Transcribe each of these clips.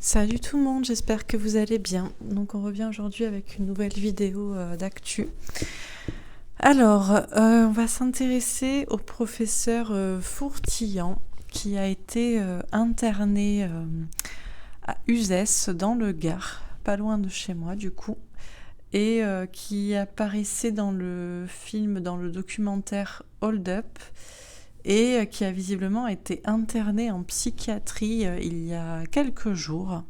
Salut tout le monde, j'espère que vous allez bien. Donc on revient aujourd'hui avec une nouvelle vidéo d'actu. Alors, on va s'intéresser au professeur Fourtillan qui a été interné à Uzès dans le Gard, pas loin de chez moi du coup, et qui apparaissait dans le film, dans le documentaire Hold Up, et qui a visiblement été interné en psychiatrie il y a quelques jours.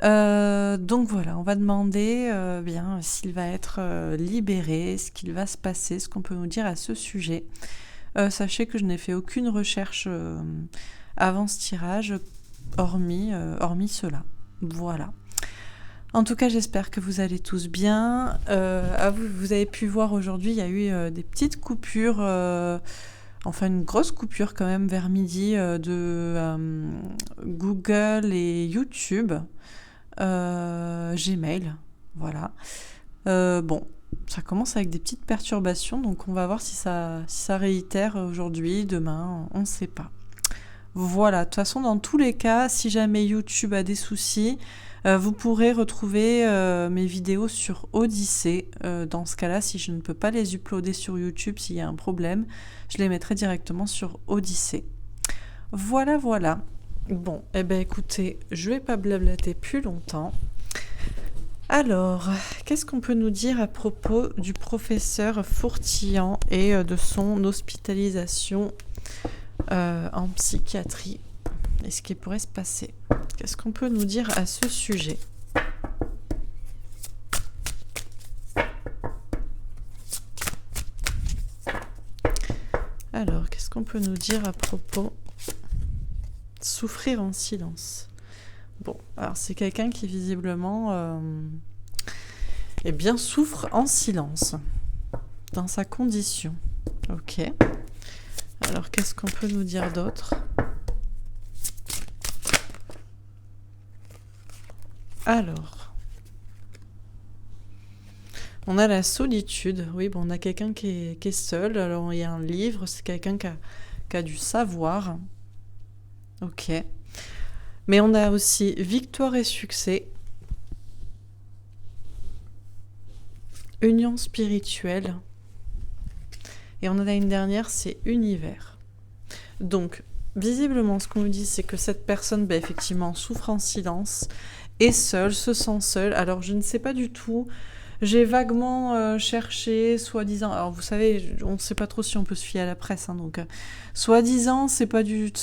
Donc voilà, on va demander bien s'il va être libéré, ce qu'il va se passer, ce qu'on peut nous dire à ce sujet. Sachez que je n'ai fait aucune recherche avant ce tirage, hormis cela. Voilà. En tout cas, j'espère que vous allez tous bien. Vous avez pu voir aujourd'hui, il y a eu des petites coupures, enfin une grosse coupure quand même vers midi de Google et YouTube. Gmail, voilà. Bon, ça commence avec des petites perturbations, donc on va voir si ça réitère aujourd'hui, demain, on ne sait pas. Voilà, de toute façon, dans tous les cas, si jamais YouTube a des soucis, vous pourrez retrouver mes vidéos sur Odyssée. Dans ce cas-là, si je ne peux pas les uploader sur YouTube, s'il y a un problème, je les mettrai directement sur Odyssée. Voilà, voilà. Bon, eh bien écoutez, je vais pas blablater plus longtemps. Alors, qu'est-ce qu'on peut nous dire à propos du professeur Fourtillan et de son hospitalisation en psychiatrie et ce qui pourrait se passer? Qu'est-ce qu'on peut nous dire à ce sujet? Alors, qu'est-ce qu'on peut nous dire à propos souffrir en silence? Bon, alors c'est quelqu'un qui visiblement eh bien, souffre en silence dans sa condition. Ok. Alors, qu'est-ce qu'on peut nous dire d'autre? Alors, on a la solitude. Oui, bon, on a quelqu'un qui est seul. Alors, il y a un livre, c'est quelqu'un qui a du savoir. Ok. Mais on a aussi victoire et succès, union spirituelle, et on en a une dernière, c'est univers. Donc, visiblement, ce qu'on nous dit, c'est que cette personne, effectivement, souffre en silence, est seule, se sent seule. Alors, je ne sais pas du tout. J'ai vaguement cherché, soi-disant... Alors, vous savez, on ne sait pas trop si on peut se fier à la presse, hein, donc... soi-disant, c'est pas du...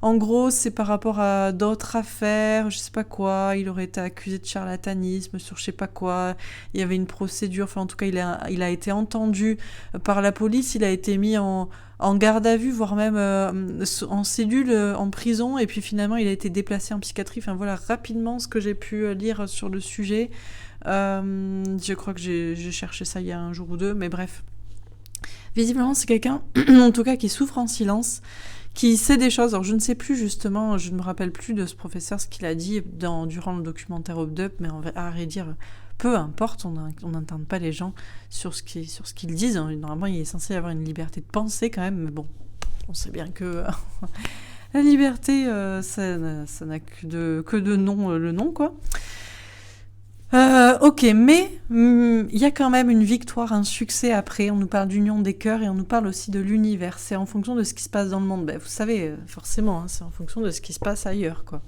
En gros, c'est par rapport à d'autres affaires, je sais pas quoi. Il aurait été accusé de charlatanisme sur je sais pas quoi. Il y avait une procédure, enfin, en tout cas, il a été entendu par la police. Il a été mis en garde à vue, voire même en cellule, en prison. Et puis, finalement, il a été déplacé en psychiatrie. Enfin, voilà, rapidement, ce que j'ai pu lire sur le sujet... je crois que j'ai cherché ça il y a un jour ou deux, mais bref. Visiblement, c'est quelqu'un, en tout cas, qui souffre en silence, qui sait des choses. Alors, je ne sais plus, justement, je ne me rappelle plus de ce professeur, ce qu'il a dit durant le documentaire Hold Up, mais à vrai dire, peu importe, on n'entend pas les gens sur ce qu'ils disent. Normalement, il est censé y avoir une liberté de penser, quand même, mais bon, on sait bien que la liberté, ça n'a que de nom, le nom, quoi. Ok, mais il y a quand même une victoire, un succès après. On nous parle d'union des cœurs et on nous parle aussi de l'univers. C'est en fonction de ce qui se passe dans le monde. Vous savez, forcément, hein, c'est en fonction de ce qui se passe ailleurs, quoi.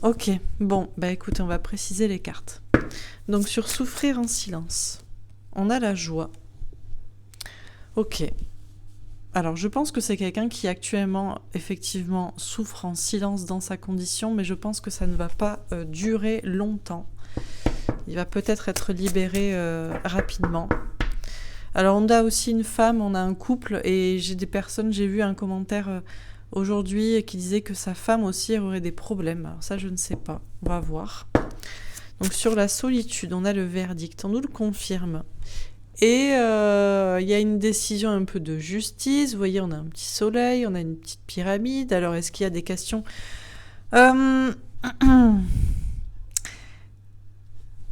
Ok, bon, écoutez, on va préciser les cartes. Donc sur souffrir en silence, on a la joie. Ok. Alors, je pense que c'est quelqu'un qui actuellement, effectivement, souffre en silence dans sa condition, mais je pense que ça ne va pas durer longtemps. Il va peut-être être libéré rapidement. Alors, on a aussi une femme, on a un couple, et j'ai vu un commentaire aujourd'hui qui disait que sa femme aussi aurait des problèmes. Alors ça, je ne sais pas, on va voir. Donc, sur la solitude, on a le verdict, on nous le confirme. Et il y a une décision un peu de justice. Vous voyez, on a un petit soleil, on a une petite pyramide. Alors, est-ce qu'il y a des questions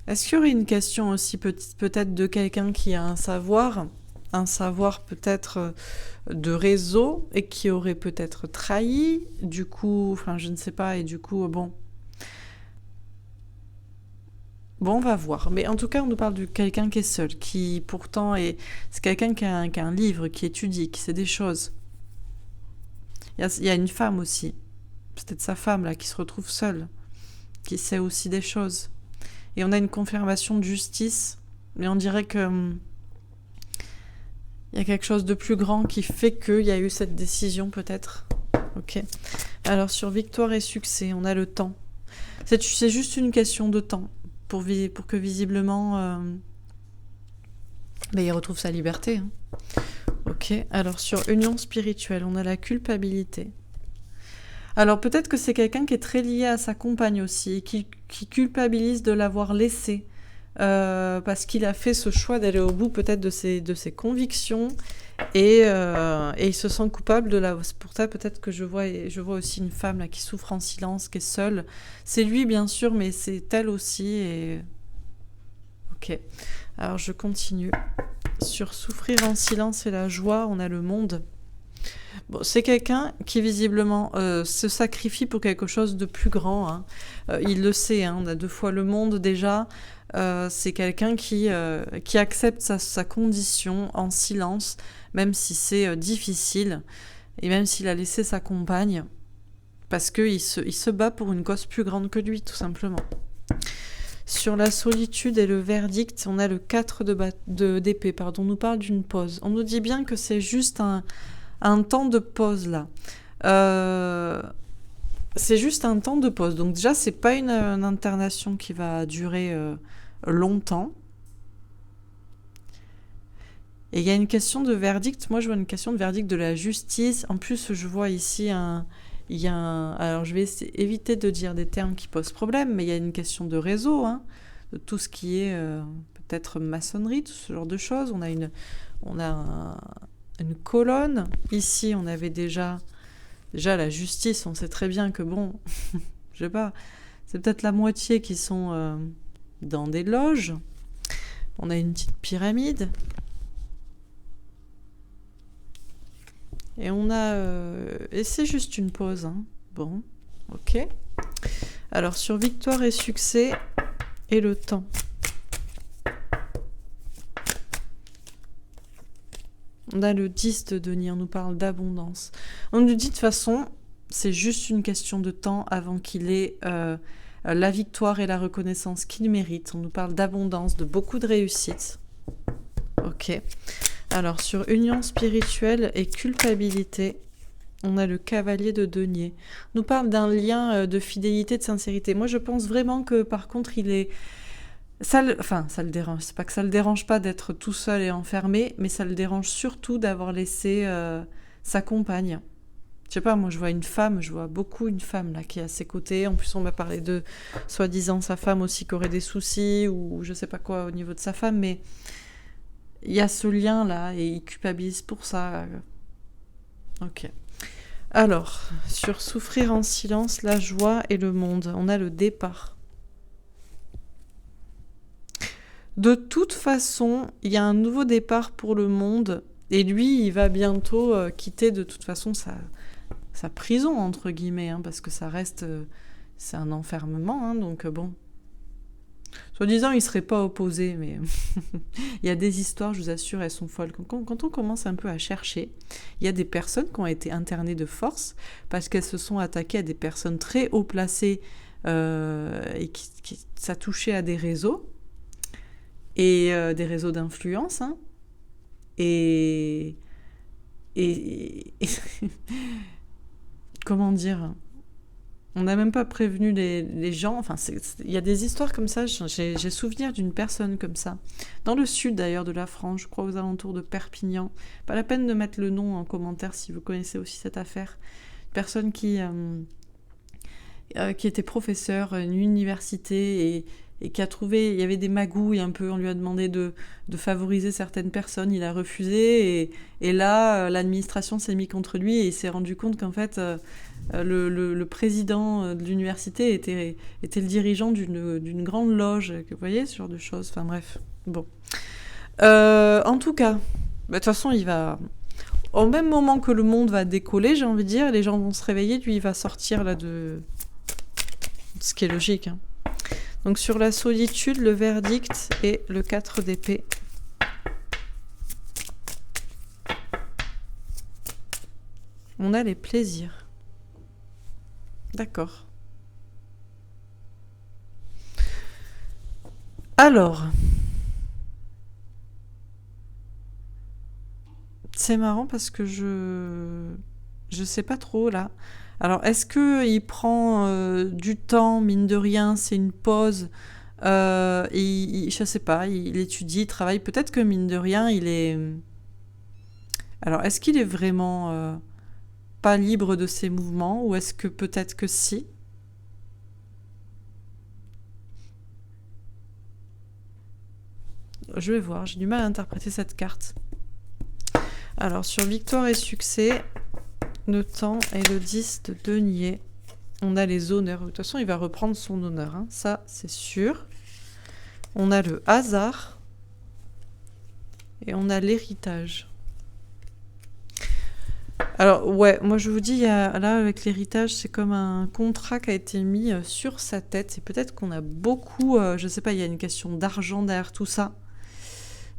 Est-ce qu'il y aurait une question aussi peut-être de quelqu'un qui a un savoir peut-être de réseau et qui aurait peut-être trahi, du coup, enfin je ne sais pas, et du coup, bon, Bon, on va voir. Mais en tout cas, on nous parle de quelqu'un qui est seul, qui pourtant est... C'est quelqu'un qui a un livre, qui étudie, qui sait des choses. Il y a une femme aussi. C'est peut-être sa femme, là, qui se retrouve seule, qui sait aussi des choses. Et on a une confirmation de justice, mais on dirait que... il y a quelque chose de plus grand qui fait qu'il y a eu cette décision, peut-être. Ok. Alors, sur victoire et succès, on a le temps. C'est juste une question de temps pour que visiblement il retrouve sa liberté. Hein. Ok. Alors, sur union spirituelle, on a la culpabilité. Alors, peut-être que c'est quelqu'un qui est très lié à sa compagne aussi, qui culpabilise de l'avoir laissé. Parce qu'il a fait ce choix d'aller au bout peut-être de ses convictions et il se sent coupable de la... C'est pour ça peut-être que je vois aussi une femme là, qui souffre en silence, qui est seule. C'est lui bien sûr, mais c'est elle aussi. Et... Ok, alors je continue. Sur souffrir en silence et la joie, on a le monde. Bon, c'est quelqu'un qui visiblement se sacrifie pour quelque chose de plus grand. Hein. Il le sait, hein, on a 2 fois le monde déjà. C'est quelqu'un qui accepte sa condition en silence, même si c'est difficile, et même s'il a laissé sa compagne, parce qu'il se bat pour une cause plus grande que lui, tout simplement. Sur la solitude et le verdict, on a le 4 d'épée, on nous parle d'une pause. On nous dit bien que c'est juste un temps de pause, là. C'est juste un temps de pause. Donc déjà, c'est pas une internation qui va durer... longtemps. Et il y a une question de verdict. Moi, je vois une question de verdict de la justice. En plus, je vois ici alors, je vais éviter de dire des termes qui posent problème, mais il y a une question de réseau, hein, de tout ce qui est peut-être maçonnerie, tout ce genre de choses. On a une colonne. Ici, on avait déjà la justice. On sait très bien que bon, je sais pas, c'est peut-être la moitié qui sont... dans des loges. On a une petite pyramide. Et on a... Et c'est juste une pause. Hein. Bon, ok. Alors, sur victoire et succès et le temps. On a le 10 de denier, on nous parle d'abondance. On nous dit de toute façon, c'est juste une question de temps avant qu'il ait... la victoire et la reconnaissance qu'il mérite. On nous parle d'abondance, de beaucoup de réussite. Ok. Alors, sur union spirituelle et culpabilité, on a le cavalier de denier. On nous parle d'un lien de fidélité, de sincérité. Moi, je pense vraiment que, par contre, il est... ça le dérange. C'est pas que ça le dérange pas d'être tout seul et enfermé, mais ça le dérange surtout d'avoir laissé sa compagne. Je sais pas, moi je vois beaucoup une femme là qui est à ses côtés. En plus on m'a parlé de soi-disant sa femme aussi qui aurait des soucis ou je sais pas quoi au niveau de sa femme, mais il y a ce lien là et il culpabilise pour ça. Ok. Alors, sur souffrir en silence, la joie et le monde, on a le départ. De toute façon, il y a un nouveau départ pour le monde et lui il va bientôt quitter de toute façon sa prison, entre guillemets, hein, parce que ça reste... c'est un enfermement, hein, donc bon. Soi-disant, il ne serait pas opposé, mais il y a des histoires, je vous assure, elles sont folles. Quand on commence un peu à chercher, il y a des personnes qui ont été internées de force parce qu'elles se sont attaquées à des personnes très haut placées et ça touchait à des réseaux, et des réseaux d'influence, hein, et comment dire, on n'a même pas prévenu les gens. Enfin, il y a des histoires comme ça. J'ai souvenir d'une personne comme ça, dans le sud d'ailleurs de la France, je crois aux alentours de Perpignan. Pas la peine de mettre le nom en commentaire si vous connaissez aussi cette affaire. Une personne qui était professeur à une université et qui a trouvé, il y avait des magouilles un peu, on lui a demandé de favoriser certaines personnes, il a refusé, et là, l'administration s'est mise contre lui, et il s'est rendu compte qu'en fait, le président de l'université était le dirigeant d'une grande loge, vous voyez, ce genre de choses, enfin bref, bon. En tout cas, de toute façon, il va... Au même moment que le monde va décoller, j'ai envie de dire, les gens vont se réveiller, lui, il va sortir là de... Ce qui est logique, hein. Donc sur la solitude, le verdict et le 4 d'épée. On a les plaisirs. D'accord. Alors, c'est marrant parce que je sais pas trop là. Alors, est-ce que il prend du temps, mine de rien, c'est une pause, je sais pas, il étudie, il travaille. Peut-être que mine de rien, il est. Alors, est-ce qu'il est vraiment pas libre de ses mouvements ou est-ce que peut-être que si? Je vais voir, j'ai du mal à interpréter cette carte. Alors, sur victoire et succès, le temps et le 10 de denier, on a les honneurs. De toute façon, il va reprendre son honneur, hein. Ça, c'est sûr. On a le hasard et on a l'héritage. Alors, ouais, moi je vous dis, là, avec l'héritage, c'est comme un contrat qui a été mis sur sa tête. Et peut-être qu'on a beaucoup, je sais pas, il y a une question d'argent derrière tout ça.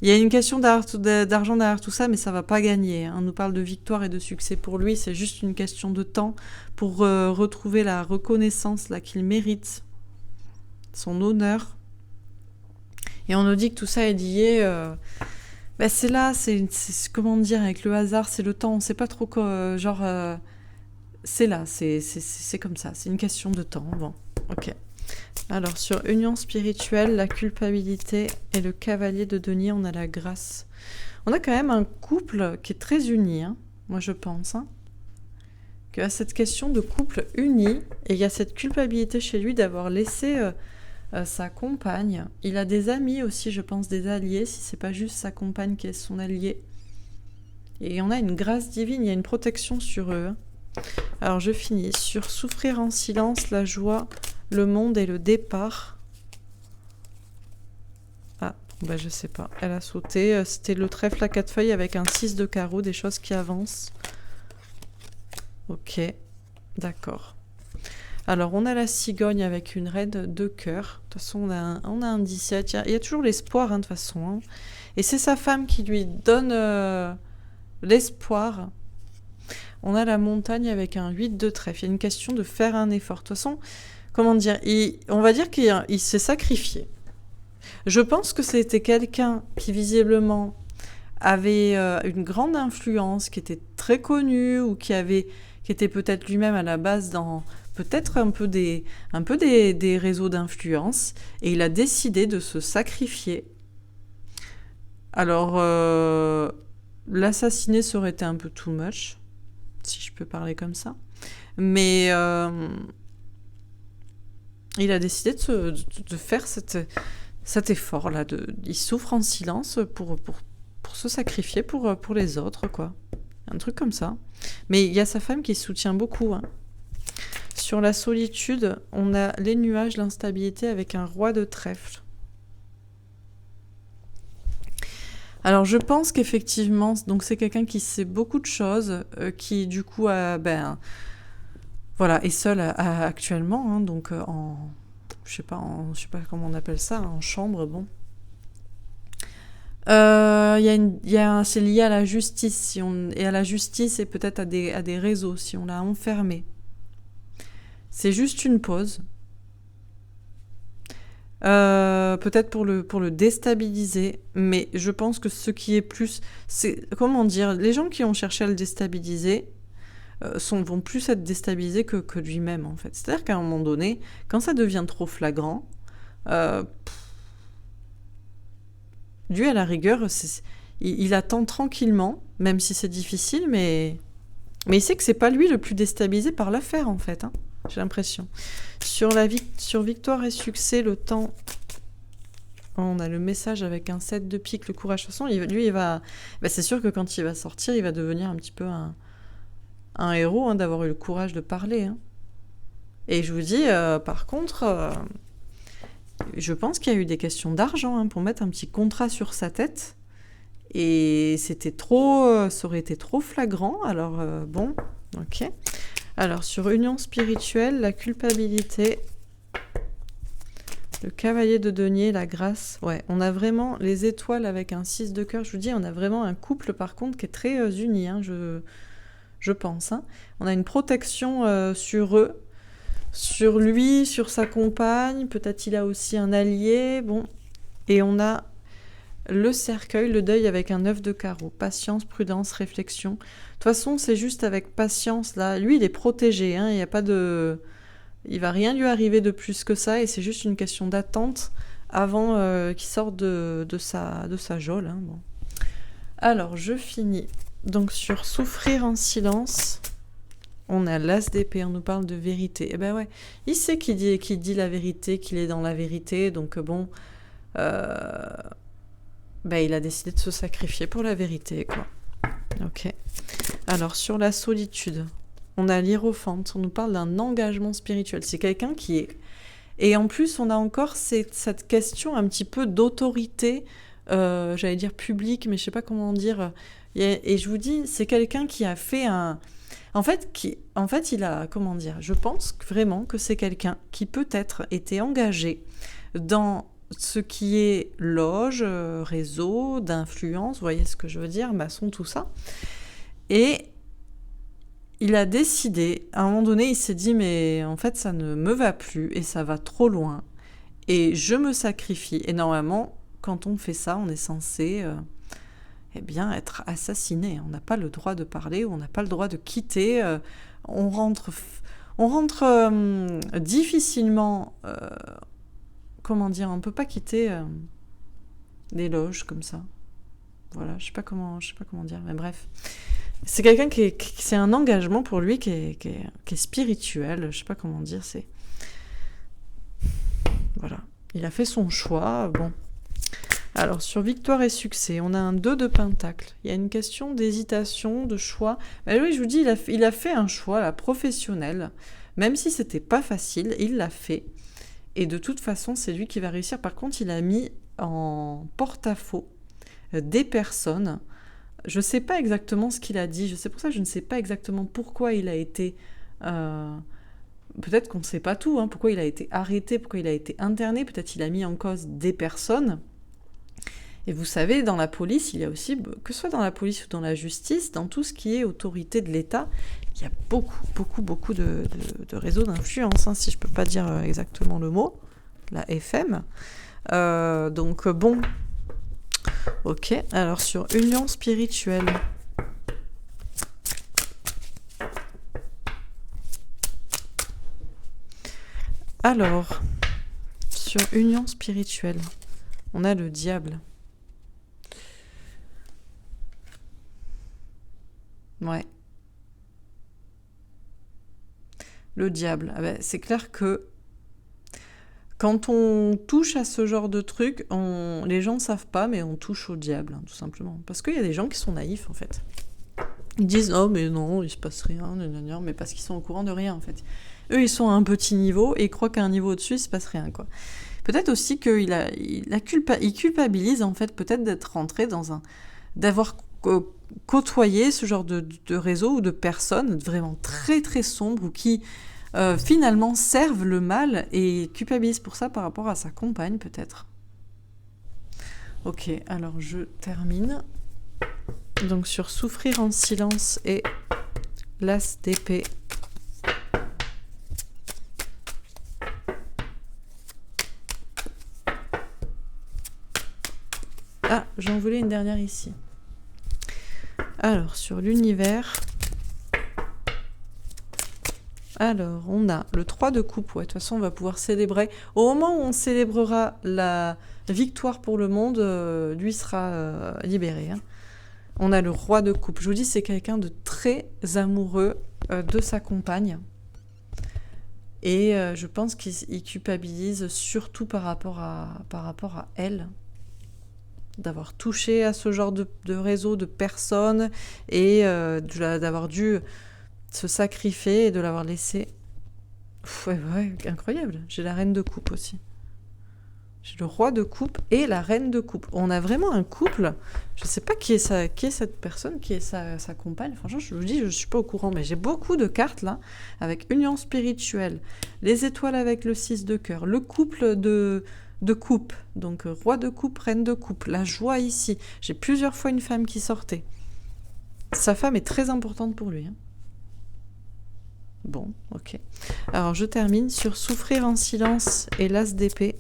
Il y a une question d'argent derrière tout ça, mais ça va pas gagner. On nous parle de victoire et de succès pour lui. C'est juste une question de temps pour retrouver la reconnaissance là qu'il mérite, son honneur. Et on nous dit que tout ça est lié. C'est là, c'est comment dire, avec le hasard, c'est le temps. On sait pas trop quoi. C'est là, c'est comme ça. C'est une question de temps. Bon, ok. Alors, sur union spirituelle, la culpabilité et le cavalier de denier, on a la grâce. On a quand même un couple qui est très uni, hein, moi je pense. Hein, qu'il y a cette question de couple uni, et il y a cette culpabilité chez lui d'avoir laissé sa compagne. Il a des amis aussi, je pense, des alliés, si c'est pas juste sa compagne qui est son allié. Et on a une grâce divine, il y a une protection sur eux. Hein. Alors, je finis. Sur souffrir en silence, la joie, le monde et le départ. Ah, je sais pas. Elle a sauté. C'était le trèfle à 4 feuilles avec un 6 de carreau, des choses qui avancent. Ok, d'accord. Alors, on a la cigogne avec une reine de cœur. De toute façon, on a un 17. Il y a toujours l'espoir, hein, de toute façon. Hein. Et c'est sa femme qui lui donne l'espoir. On a la montagne avec un 8 de trèfle. Il y a une question de faire un effort. De toute façon, comment dire, on va dire qu'il s'est sacrifié. Je pense que c'était quelqu'un qui, visiblement, avait une grande influence, qui était très connu, ou qui était peut-être lui-même à la base dans peut-être un peu des réseaux d'influence, et il a décidé de se sacrifier. Alors, l'assassiner, ça aurait été un peu too much, si je peux parler comme ça. Mais il a décidé de faire cet effort-là. Il souffre en silence pour se sacrifier pour les autres, quoi. Un truc comme ça. Mais il y a sa femme qui soutient beaucoup. Hein. Sur la solitude, on a les nuages, l'instabilité avec un roi de trèfle. Alors je pense qu'effectivement, donc c'est quelqu'un qui sait beaucoup de choses, qui du coup est seul actuellement, hein, donc je sais pas comment on appelle ça, en chambre, bon. C'est lié à la justice, et à la justice et peut-être à des réseaux, si on l'a enfermé. C'est juste une pause. Peut-être pour le déstabiliser, mais je pense que ce qui est plus... Comment dire, les gens qui ont cherché à le déstabiliser vont plus être déstabilisés que lui-même, en fait. C'est-à-dire qu'à un moment donné, quand ça devient trop flagrant, lui, à la rigueur, il attend tranquillement, même si c'est difficile, mais il sait que c'est pas lui le plus déstabilisé par l'affaire, en fait, hein. J'ai l'impression. Sur victoire et succès, le temps... On a le message avec un 7 de pique, le courage. De toute façon, lui, il va... c'est sûr que quand il va sortir, il va devenir un petit peu un héros, hein, d'avoir eu le courage de parler. Hein. Et je vous dis, par contre, je pense qu'il y a eu des questions d'argent, hein, pour mettre un petit contrat sur sa tête. Et ça aurait été trop flagrant. Alors, bon, ok. Alors, sur union spirituelle, la culpabilité, Le cavalier de denier, la grâce. Ouais, on a vraiment les étoiles avec un 6 de cœur. Je vous dis, on a vraiment un couple, par contre, qui est très uni, hein, je pense. Hein. On a une protection sur eux, sur lui, sur sa compagne. Peut-être il a aussi un allié. Bon. Et on a le cercueil, le deuil avec un 9 de carreau. Patience, prudence, réflexion. De toute façon, c'est juste avec patience, là. Lui, il est protégé, hein. Il n'y a pas de... Il va rien lui arriver de plus que ça, et c'est juste une question d'attente avant qu'il sorte de sa geôle. Hein. Bon. Alors, je finis. Donc, sur souffrir en silence, on a l'as d'épée, on nous parle de vérité. Eh ben ouais, il sait qu'il dit la vérité, qu'il est dans la vérité, donc bon... il a décidé de se sacrifier pour la vérité, quoi. Ok. Alors, sur la solitude, on a l'hiérophante, on nous parle d'un engagement spirituel. C'est quelqu'un qui est... Et en plus, on a encore cette question un petit peu d'autorité, j'allais dire publique, mais je sais pas comment dire. Et je vous dis, c'est quelqu'un qui a fait un... En fait, il a... Comment dire ? Je pense vraiment que c'est quelqu'un qui peut-être était engagé dans... ce qui est loge, réseau, d'influence, vous voyez ce que je veux dire, maçon, tout ça. Et il a décidé, à un moment donné, il s'est dit, mais en fait, ça ne me va plus et ça va trop loin. Et je me sacrifie. Et normalement, quand on fait ça, on est censé être assassiné. On n'a pas le droit de parler, ou on n'a pas le droit de quitter. On rentre difficilement... comment dire, on ne peut pas quitter des loges comme ça. Voilà, je sais pas comment dire, mais bref. C'est quelqu'un c'est un engagement pour lui qui est spirituel, je sais pas comment dire, c'est... Voilà, il a fait son choix, bon. Alors, sur victoire et succès, on a un 2 de pentacle. Il y a une question d'hésitation, de choix. Mais oui, je vous dis, il a fait un choix là, professionnel, même si c'était pas facile, il l'a fait. Et de toute façon, c'est lui qui va réussir. Par contre, il a mis en porte-à-faux des personnes. Je ne sais pas exactement ce qu'il a dit. C'est pour ça que je ne sais pas exactement pourquoi il a été... peut-être qu'on ne sait pas tout. Hein, pourquoi il a été arrêté, pourquoi il a été interné. Peut-être qu'il a mis en cause des personnes. Et vous savez, dans la police, il y a aussi, que ce soit dans la police ou dans la justice, dans tout ce qui est autorité de l'État, il y a beaucoup de réseaux d'influence, hein, si je ne peux pas dire exactement le mot, la FM. Donc bon, ok, alors sur union spirituelle. Alors, sur union spirituelle, on a le diable. Ouais. Le diable. Ah ben, c'est clair que quand on touche à ce genre de truc, les gens ne savent pas, mais on touche au diable, hein, tout simplement. Parce qu'il y a des gens qui sont naïfs, en fait. Ils disent « Oh, mais non, il se passe rien, mais parce qu'ils sont au courant de rien, en fait. Eux, ils sont à un petit niveau, et ils croient qu'à un niveau au-dessus, il se passe rien, quoi. Peut-être aussi il culpabilise, en fait, peut-être d'être rentré d'avoir côtoyé ce genre de réseau ou de personnes vraiment très, très sombres ou qui... finalement servent le mal et culpabilisent pour ça par rapport à sa compagne, peut-être. Ok, alors je termine. Donc sur souffrir en silence et l'as d'épée. Ah, j'en voulais une dernière ici. Alors, sur l'univers... Alors, on a le 3 de coupe. Ouais, de toute façon, on va pouvoir célébrer. Au moment où on célébrera la victoire pour le monde, lui sera libéré. Hein. On a le roi de coupe. Je vous dis, c'est quelqu'un de très amoureux de sa compagne. Et je pense qu'il culpabilise surtout par rapport à elle. D'avoir touché à ce genre de réseau de personnes et d'avoir dû... se sacrifier et de l'avoir laissé. Ouais, incroyable. J'ai la reine de coupe aussi. J'ai le roi de coupe et la reine de coupe. On a vraiment un couple. Je ne sais pas qui est cette personne, qui est sa compagne. Franchement, je vous dis, je ne suis pas au courant. Mais j'ai beaucoup de cartes là, avec union spirituelle, les étoiles avec le 6 de cœur, le couple de coupe. Donc roi de coupe, reine de coupe. La joie ici. J'ai plusieurs fois une femme qui sortait. Sa femme est très importante pour lui. Bon, ok. Alors je termine sur souffrir en silence et l'as d'épée.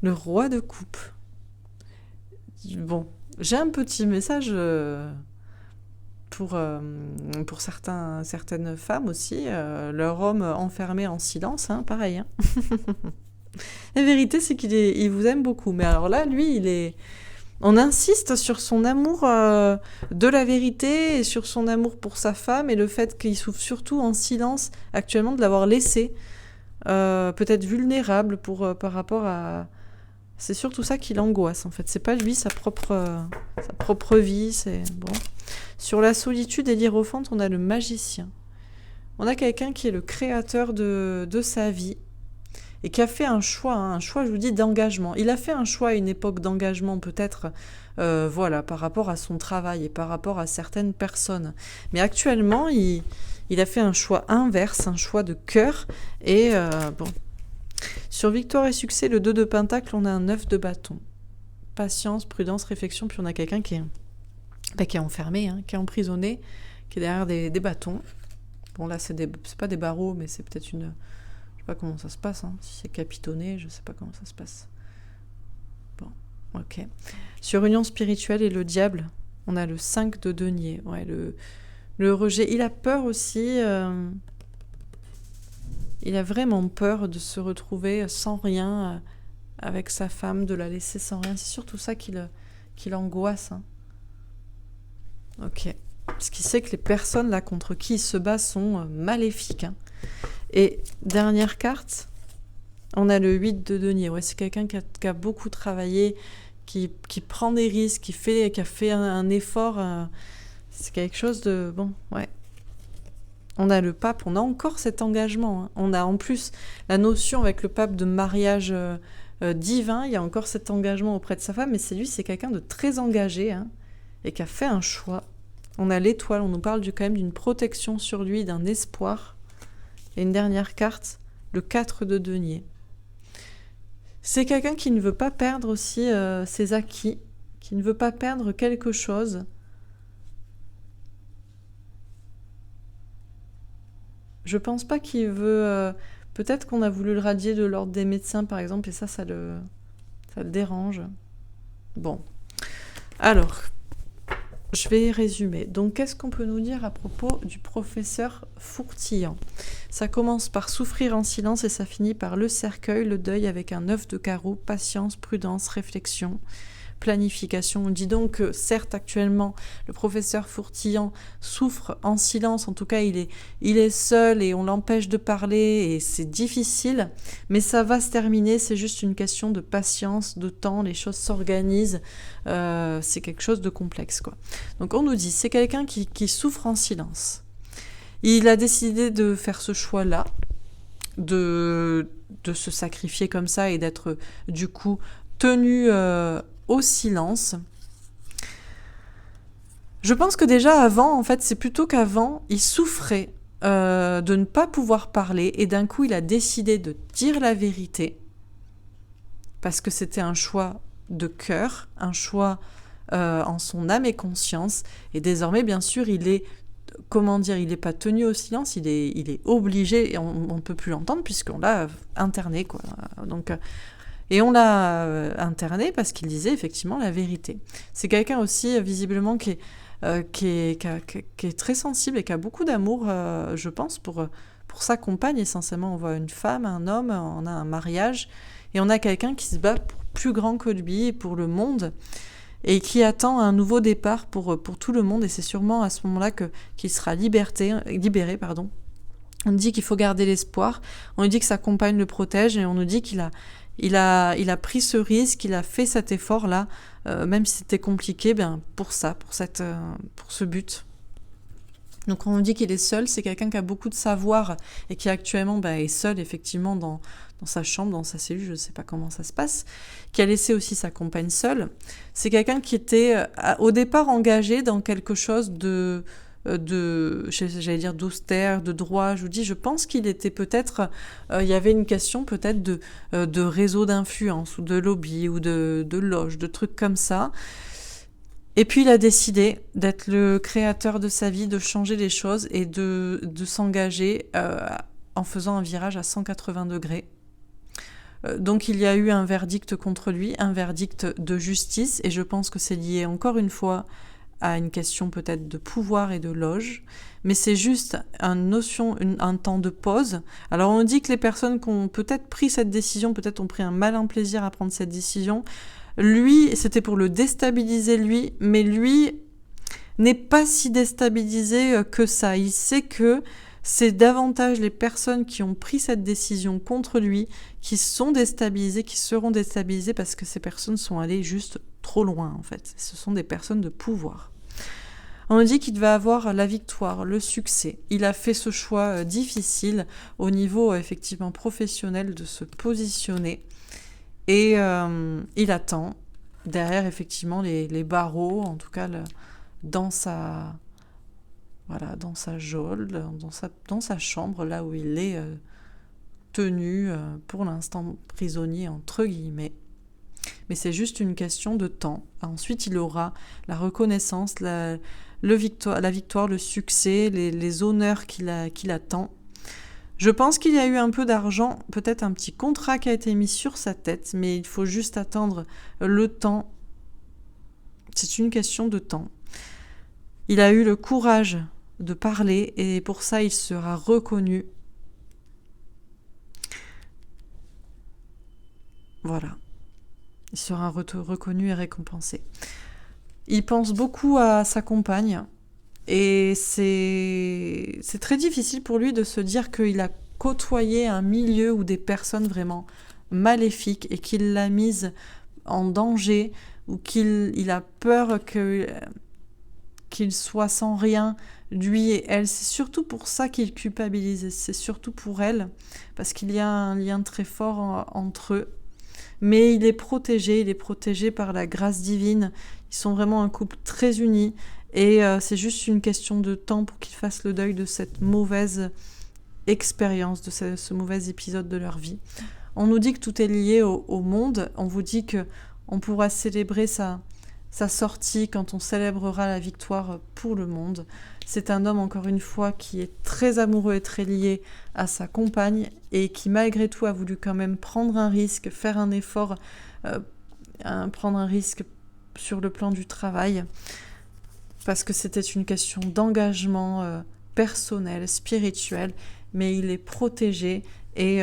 Le roi de coupe. Bon, j'ai un petit message pour certaines femmes aussi. Leur homme enfermé en silence, pareil. La vérité, c'est il vous aime beaucoup. Mais alors là, lui, on insiste sur son amour de la vérité et sur son amour pour sa femme et le fait qu'il souffre surtout en silence actuellement de l'avoir laissé peut-être vulnérable par rapport à... C'est surtout ça qui l'angoisse, en fait. C'est pas lui, sa propre vie, c'est... Bon. Sur la solitude et l'hiérophante, on a le magicien. On a quelqu'un qui est le créateur de sa vie et qui a fait un choix, je vous dis, d'engagement. Il a fait un choix à une époque d'engagement, peut-être, par rapport à son travail et par rapport à certaines personnes. Mais actuellement, il a fait un choix inverse, un choix de cœur, et bon... Sur victoire et succès, le 2 de pentacle, on a un 9 de bâton. Patience, prudence, réflexion, puis on a quelqu'un qui est enfermé, qui est emprisonné, qui est derrière des bâtons. Bon là, c'est pas des barreaux, mais c'est peut-être une... Je sais pas comment ça se passe, si c'est capitonné, je sais pas comment ça se passe. Bon, ok. Sur union spirituelle et le diable, on a le 5 de denier. Ouais, le rejet. Il a peur aussi... Il a vraiment peur de se retrouver sans rien avec sa femme, de la laisser sans rien. C'est surtout ça qui l'angoisse. Ok. Parce qu'il sait que les personnes là contre qui il se bat sont maléfiques. Et dernière carte, on a le 8 de denier. Ouais, c'est quelqu'un qui a beaucoup travaillé, qui prend des risques, qui a fait un effort. C'est quelque chose de... Bon, ouais. On a le pape, on a encore cet engagement. On a en plus la notion avec le pape de mariage divin. Il y a encore cet engagement auprès de sa femme. Mais c'est quelqu'un de très engagé et qui a fait un choix. On a l'étoile, on nous parle quand même d'une protection sur lui, d'un espoir. Et une dernière carte, le 4 de denier. C'est quelqu'un qui ne veut pas perdre aussi ses acquis, qui ne veut pas perdre quelque chose. Je pense pas qu'il veut... peut-être qu'on a voulu le radier de l'ordre des médecins, par exemple, et ça le dérange. Bon. Alors, je vais résumer. Donc, qu'est-ce qu'on peut nous dire à propos du professeur Fourtillant ? Ça commence par souffrir en silence et ça finit par le cercueil, le deuil avec un 9 de carreau, patience, prudence, réflexion, planification. On dit donc que certes actuellement le professeur Fourtillant souffre en silence, en tout cas il est seul et on l'empêche de parler et c'est difficile, mais ça va se terminer, c'est juste une question de patience, de temps, les choses s'organisent, c'est quelque chose de complexe quoi. Donc on nous dit c'est quelqu'un qui souffre en silence. Il a décidé de faire ce choix-là, de se sacrifier comme ça et d'être du coup tenu au silence. Je pense que déjà avant, en fait, c'est plutôt qu'avant, il souffrait de ne pas pouvoir parler et d'un coup, il a décidé de dire la vérité parce que c'était un choix de cœur, un choix en son âme et conscience. Et désormais, bien sûr, il est pas tenu au silence, il est obligé et on ne peut plus l'entendre puisqu'on l'a interné, quoi. Donc, et on l'a interné parce qu'il disait effectivement la vérité. C'est quelqu'un aussi, visiblement, qui est très sensible et qui a beaucoup d'amour, je pense, pour sa compagne. Essentiellement, on voit une femme, un homme, on a un mariage, et on a quelqu'un qui se bat pour plus grand que lui et pour le monde, et qui attend un nouveau départ pour tout le monde. Et c'est sûrement à ce moment-là qu'il sera libéré. On nous dit qu'il faut garder l'espoir, on nous dit que sa compagne le protège et on nous dit qu'il a pris ce risque, il a fait cet effort-là, même si c'était compliqué, pour ça, pour ce but. Donc on nous dit qu'il est seul, c'est quelqu'un qui a beaucoup de savoir et qui actuellement est seul effectivement dans sa chambre, dans sa cellule, je ne sais pas comment ça se passe, qui a laissé aussi sa compagne seule. C'est quelqu'un qui était au départ engagé dans quelque chose j'allais dire d'austère, de droit. Je vous dis, je pense qu'il était peut-être, il y avait une question peut-être de réseau d'influence ou de lobby ou de loge, de trucs comme ça. Et puis il a décidé d'être le créateur de sa vie, de changer les choses et de s'engager en faisant un virage à 180 degrés. Donc il y a eu un verdict contre lui, un verdict de justice, et je pense que c'est lié encore une fois à une question peut-être de pouvoir et de loge, mais c'est juste un temps de pause. Alors on dit que les personnes qui ont peut-être pris cette décision, peut-être ont pris un malin plaisir à prendre cette décision. Lui, c'était pour le déstabiliser lui, mais lui n'est pas si déstabilisé que ça. Il sait que c'est davantage les personnes qui ont pris cette décision contre lui qui sont déstabilisées, qui seront déstabilisées parce que ces personnes sont allées juste trop loin en fait. Ce sont des personnes de pouvoir. On nous dit qu'il devait avoir la victoire, le succès. Il a fait ce choix difficile au niveau effectivement professionnel de se positionner. Et il attend derrière effectivement les barreaux, en tout cas dans sa geôle, dans sa chambre, là où il est tenu pour l'instant prisonnier entre guillemets. Mais c'est juste une question de temps. Ensuite, il aura la reconnaissance, la victoire, le succès, les honneurs qu'il attend. Je pense qu'il y a eu un peu d'argent, peut-être un petit contrat qui a été mis sur sa tête, mais il faut juste attendre le temps. C'est une question de temps. Il a eu le courage de parler et pour ça, il sera reconnu. Voilà. Il sera reconnu et récompensé. Il pense beaucoup à sa compagne. Et c'est très difficile pour lui de se dire qu'il a côtoyé un milieu où des personnes vraiment maléfiques et qu'il l'a mise en danger ou qu'il a peur qu'il soit sans rien, lui et elle. C'est surtout pour ça qu'il culpabilise, c'est surtout pour elle, parce qu'il y a un lien très fort entre eux. Mais il est protégé par la grâce divine. Ils sont vraiment un couple très uni. Et c'est juste une question de temps pour qu'ils fassent le deuil de cette mauvaise expérience, de ce mauvais épisode de leur vie. On nous dit que tout est lié au monde. On vous dit qu'on pourra célébrer sa sortie quand on célébrera la victoire pour le monde. C'est un homme, encore une fois, qui est très amoureux et très lié à sa compagne et qui, malgré tout, a voulu quand même prendre un risque, faire un effort, prendre un risque sur le plan du travail. Parce que c'était une question d'engagement personnel, spirituel, mais il est protégé et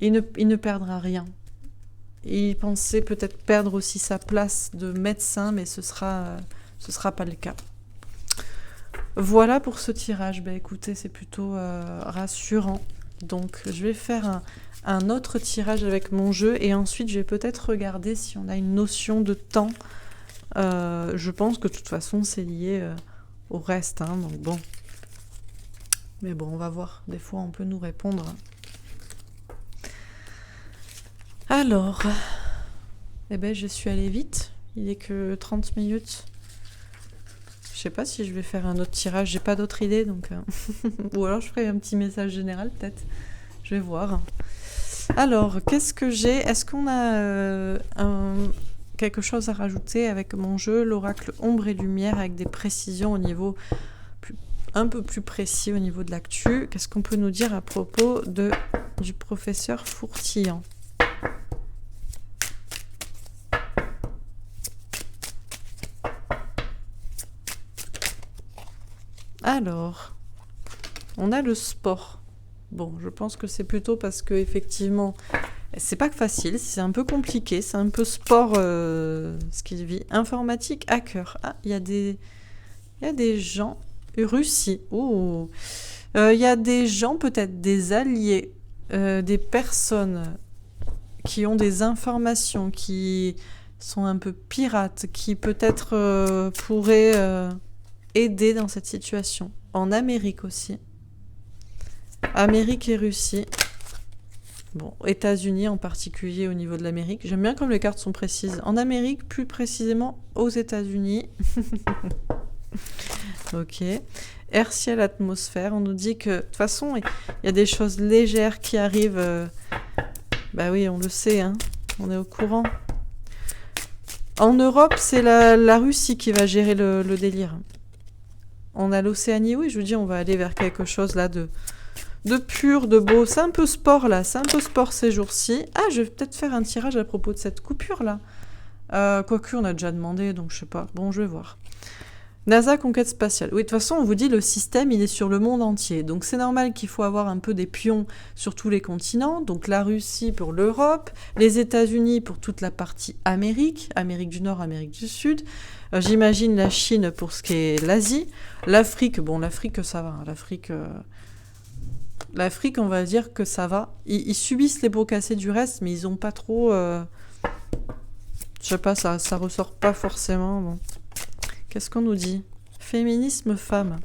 il ne perdra rien. Il pensait peut-être perdre aussi sa place de médecin, mais ce sera pas le cas. Voilà pour ce tirage. Écoutez, c'est plutôt rassurant. Donc, je vais faire un autre tirage avec mon jeu et ensuite, je vais peut-être regarder si on a une notion de temps. Je pense que de toute façon c'est lié au reste, donc bon. Mais bon, on va voir. Des fois, on peut nous répondre. Alors, je suis allée vite. Il est que 30 minutes. Je sais pas si je vais faire un autre tirage. J'ai pas d'autre idée, donc ou alors je ferai un petit message général peut-être. Je vais voir. Alors, qu'est-ce que j'ai ? Est-ce qu'on a quelque chose à rajouter avec mon jeu, l'oracle ombre et lumière, avec des précisions au niveau un peu plus précis au niveau de l'actu. Qu'est-ce qu'on peut nous dire à propos du professeur Fourtillant ? Alors, on a le sport. Bon, je pense que c'est plutôt parce que effectivement, c'est pas facile, c'est un peu compliqué, c'est un peu sport ce qu'il vit. Informatique, hacker. Ah, il y a des gens. Russie. Oh, Il y a des gens, peut-être des alliés, des personnes qui ont des informations, qui sont un peu pirates, qui peut-être pourraient aider dans cette situation. En Amérique aussi. Amérique et Russie. Bon, États-Unis en particulier au niveau de l'Amérique. J'aime bien comme les cartes sont précises. En Amérique, plus précisément aux États-Unis. Ok. Air, ciel, atmosphère. On nous dit que, de toute façon, il y a des choses légères qui arrivent. Bah oui, on le sait, hein. On est au courant. En Europe, c'est la Russie qui va gérer le délire. On a l'Océanie, oui, je vous dis, on va aller vers quelque chose là de pur, de beau. C'est un peu sport là, c'est un peu sport ces jours-ci. Ah, je vais peut-être faire un tirage à propos de cette coupure là. Quoique, on a déjà demandé, donc je sais pas. Bon, je vais voir. NASA, conquête spatiale. Oui, de toute façon, on vous dit le système, il est sur le monde entier. Donc c'est normal qu'il faut avoir un peu des pions sur tous les continents. Donc la Russie pour l'Europe, les États-Unis pour toute la partie Amérique, Amérique du Nord, Amérique du Sud. J'imagine la Chine pour ce qui est l'Asie. L'Afrique, bon, l'Afrique, ça va. L'Afrique, on va dire que ça va. Ils subissent les pots cassés du reste, mais ils ont pas trop... Je sais pas, ça ressort pas forcément. Bon. Qu'est-ce qu'on nous dit? Féminisme femme.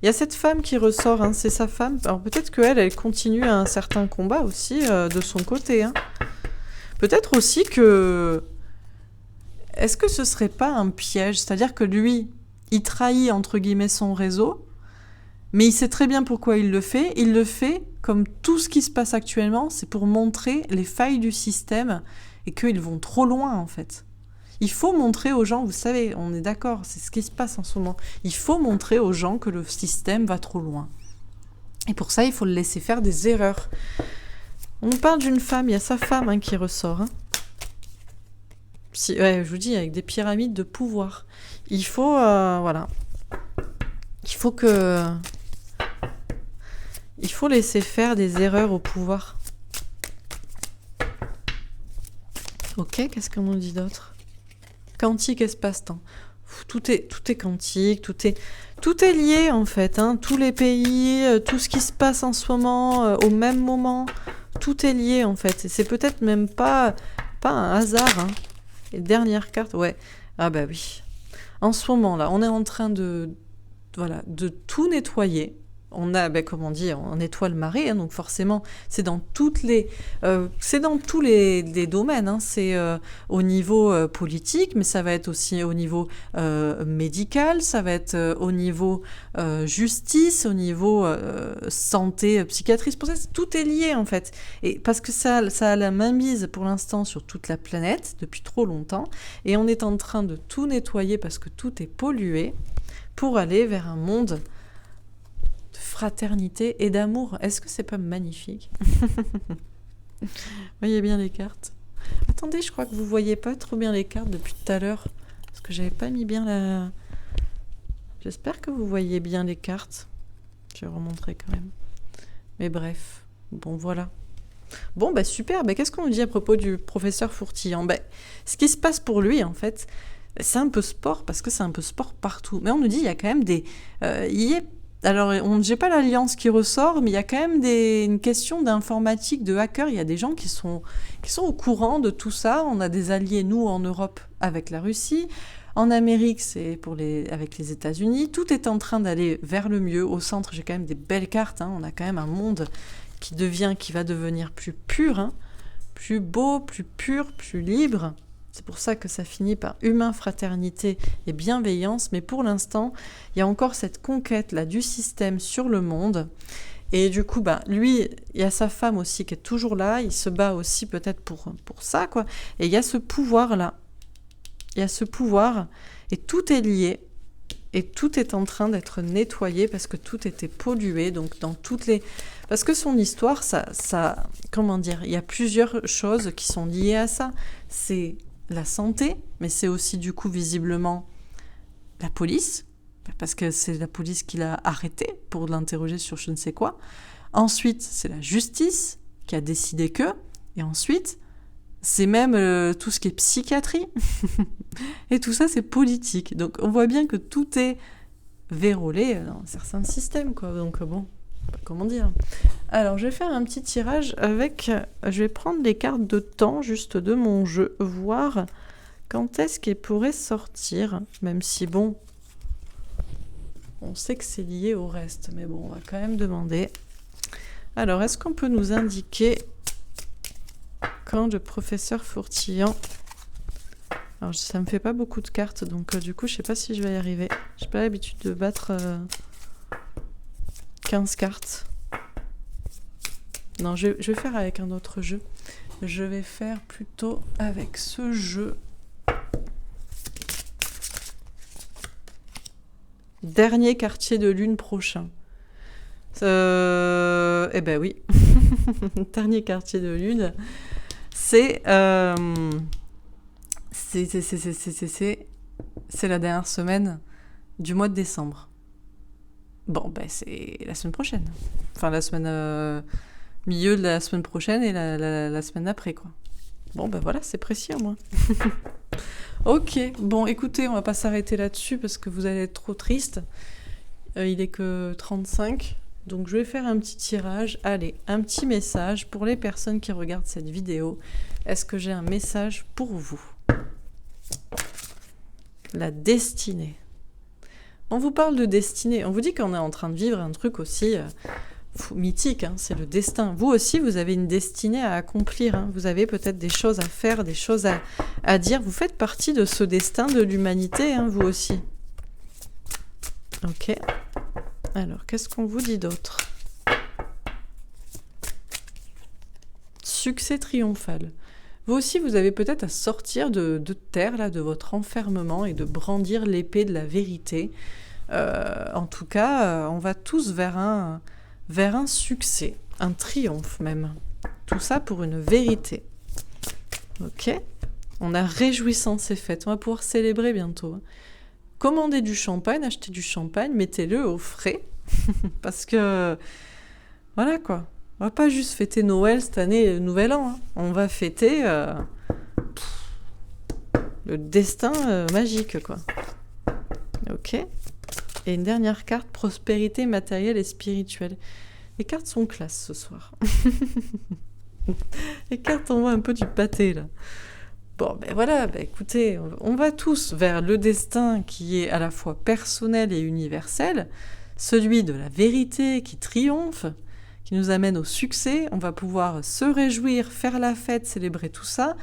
Il y a cette femme qui ressort, hein, c'est sa femme. Alors peut-être qu'elle, elle continue un certain combat aussi de son côté. Hein. Peut-être aussi que... Est-ce que ce serait pas un piège? C'est-à-dire que lui, il trahit entre guillemets son réseau, mais il sait très bien pourquoi il le fait. Il le fait comme tout ce qui se passe actuellement, c'est pour montrer les failles du système et qu'ils vont trop loin en fait. Il faut montrer aux gens, vous savez, on est d'accord, c'est ce qui se passe en ce moment. Il faut montrer aux gens que le système va trop loin. Et pour ça, il faut le laisser faire des erreurs. On parle d'une femme, il y a sa femme hein, qui ressort. Hein. Ouais, je vous dis, avec des pyramides de pouvoir. Il faut, voilà. Il faut laisser faire des erreurs au pouvoir. Ok, qu'est-ce qu'on nous dit d'autre? Quantique, espace-temps. Tout est quantique, tout est lié en fait. Hein. Tous les pays, tout ce qui se passe en ce moment, au même moment, tout est lié en fait. Et c'est peut-être même pas un hasard. Hein. Et dernière carte, ouais. Ah bah oui. En ce moment là, on est en train de tout nettoyer. On a, comme on dit, on nettoie le marais, hein, donc forcément, c'est dans tous les domaines. Hein, c'est au niveau politique, mais ça va être aussi au niveau médical, ça va être au niveau justice, au niveau santé, psychiatrie. Pour ça, tout est lié en fait. Et parce que ça a la mainmise pour l'instant sur toute la planète depuis trop longtemps, et on est en train de tout nettoyer parce que tout est pollué pour aller vers un monde fraternité et d'amour. Est-ce que c'est pas magnifique? Voyez bien les cartes. Attendez, je crois que vous voyez pas trop bien les cartes depuis tout à l'heure. Parce que j'avais pas mis bien la... J'espère que vous voyez bien les cartes. Je vais remontrer quand même. Mais bref. Bon, voilà. Bon, bah super. Bah, qu'est-ce qu'on nous dit à propos du professeur Fourtillant? Ce qui se passe pour lui, en fait, c'est un peu sport, parce que c'est un peu sport partout. Mais on nous dit, il y a quand même des... Alors, j'ai pas l'alliance qui ressort, mais il y a quand même une question d'informatique, de hackers. Il y a des gens qui sont au courant de tout ça. On a des alliés, nous, en Europe, avec la Russie. En Amérique, c'est avec les États-Unis. Tout est en train d'aller vers le mieux. Au centre, j'ai quand même des belles cartes. Hein. On a quand même un monde qui va devenir plus pur, hein. Plus beau, plus pur, plus libre. C'est pour ça que ça finit par humain, fraternité et bienveillance. Mais pour l'instant, il y a encore cette conquête-là du système sur le monde. Et du coup, lui, il y a sa femme aussi qui est toujours là. Il se bat aussi peut-être pour ça, quoi. Et il y a ce pouvoir-là. Il y a ce pouvoir. Et tout est lié. Et tout est en train d'être nettoyé parce que tout était pollué. Donc, parce que son histoire, ça, comment dire, il y a plusieurs choses qui sont liées à ça. C'est la santé, mais c'est aussi du coup visiblement la police, parce que c'est la police qui l'a arrêté pour l'interroger sur je ne sais quoi. Ensuite, c'est la justice qui a décidé que, et ensuite, c'est même tout ce qui est psychiatrie. Et tout ça, c'est politique. Donc on voit bien que tout est vérolé dans certains systèmes, quoi. Donc bon, Comment dire? Alors, je vais faire un petit tirage avec... Je vais prendre les cartes de temps juste de mon jeu, voir quand est-ce qu'elles pourraient sortir, même si, bon, on sait que c'est lié au reste, mais bon, on va quand même demander. Alors, est-ce qu'on peut nous indiquer quand le professeur Fourtillant... Alors, ça me fait pas beaucoup de cartes, donc du coup, je sais pas si je vais y arriver. J'ai pas l'habitude de battre 15 cartes. Non, je vais faire avec un autre jeu. Je vais faire plutôt avec ce jeu. Dernier quartier de lune prochain. Eh ben oui. Dernier quartier de lune. C'est la dernière semaine du mois de décembre. Bon, ben c'est la semaine prochaine. Enfin, la semaine... milieu de la semaine prochaine et la semaine d'après, quoi. Bon, ben voilà, c'est précis, au moins. Ok, bon, écoutez, on va pas s'arrêter là-dessus parce que vous allez être trop triste. Il est que 35, donc je vais faire un petit tirage. Allez, un petit message pour les personnes qui regardent cette vidéo. Est-ce que j'ai un message pour vous? La destinée. On vous parle de destinée. On vous dit qu'on est en train de vivre un truc aussi... mythique, hein, c'est le destin. Vous aussi, vous avez une destinée à accomplir. Hein. Vous avez peut-être des choses à faire, des choses à dire. Vous faites partie de ce destin de l'humanité, hein, vous aussi. Ok. Alors, qu'est-ce qu'on vous dit d'autre? Succès triomphal. Vous aussi, vous avez peut-être à sortir de terre, là, de votre enfermement et de brandir l'épée de la vérité. En tout cas, on va tous vers un succès, un triomphe même. Tout ça pour une vérité. Ok? On a réjouissance et fête. On va pouvoir célébrer bientôt. Commandez du champagne, achetez du champagne, mettez-le au frais. Parce que, voilà quoi. On va pas juste fêter Noël cette année, le Nouvel An. Hein. On va fêter le destin magique, quoi. Ok? Et une dernière carte, prospérité matérielle et spirituelle. Les cartes sont classe ce soir. Les cartes envoient un peu du pâté, là. Bon, ben voilà, ben écoutez, on va tous vers le destin qui est à la fois personnel et universel, celui de la vérité qui triomphe, qui nous amène au succès. On va pouvoir se réjouir, faire la fête, célébrer tout ça,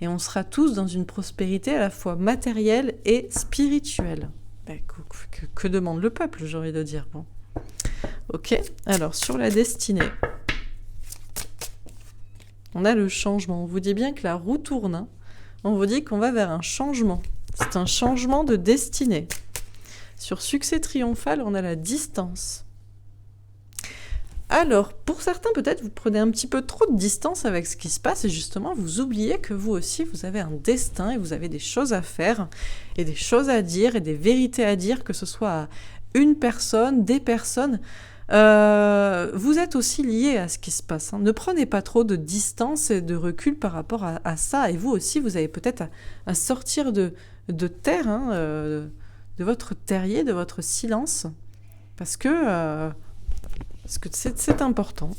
et on sera tous dans une prospérité à la fois matérielle et spirituelle. Ben, que demande le peuple, j'ai envie de dire. Bon. Ok, alors sur la destinée, on a le changement. On vous dit bien que la roue tourne. Hein. On vous dit qu'on va vers un changement. C'est un changement de destinée. Sur succès triomphal, on a la distance. Alors, pour certains, peut-être, vous prenez un petit peu trop de distance avec ce qui se passe et justement, vous oubliez que vous aussi, vous avez un destin et vous avez des choses à faire et des choses à dire et des vérités à dire, que ce soit à une personne, des personnes. Vous êtes aussi lié à ce qui se passe. Hein. Ne prenez pas trop de distance et de recul par rapport à ça. Et vous aussi, vous avez peut-être à sortir de terre, hein, de votre terrier, de votre silence, parce que c'est important.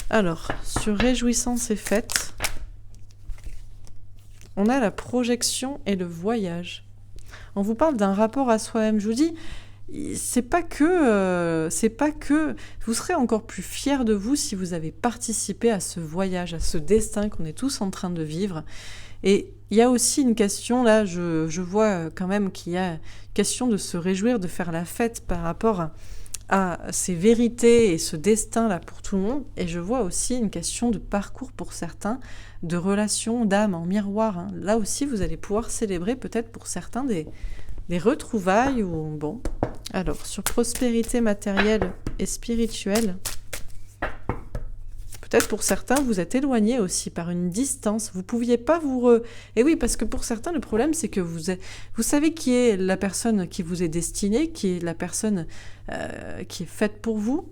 Alors, sur réjouissance et fête, on a la projection et le voyage. On vous parle d'un rapport à soi-même. Je vous dis, c'est pas que vous serez encore plus fiers de vous si vous avez participé à ce voyage, à ce destin qu'on est tous en train de vivre. Et il y a aussi une question, là, je vois quand même qu'il y a une question de se réjouir, de faire la fête par rapport à ces vérités et ce destin-là pour tout le monde. Et je vois aussi une question de parcours pour certains, de relations d'âme en miroir. Hein. Là aussi, vous allez pouvoir célébrer peut-être pour certains des retrouvailles ou bon. Alors, sur prospérité matérielle et spirituelle, peut-être pour certains, vous êtes éloignés aussi par une distance. Vous ne pouviez pas vous... Et oui, parce que pour certains, le problème, c'est que vous savez qui est la personne qui vous est destinée, qui est la personne qui est faite pour vous,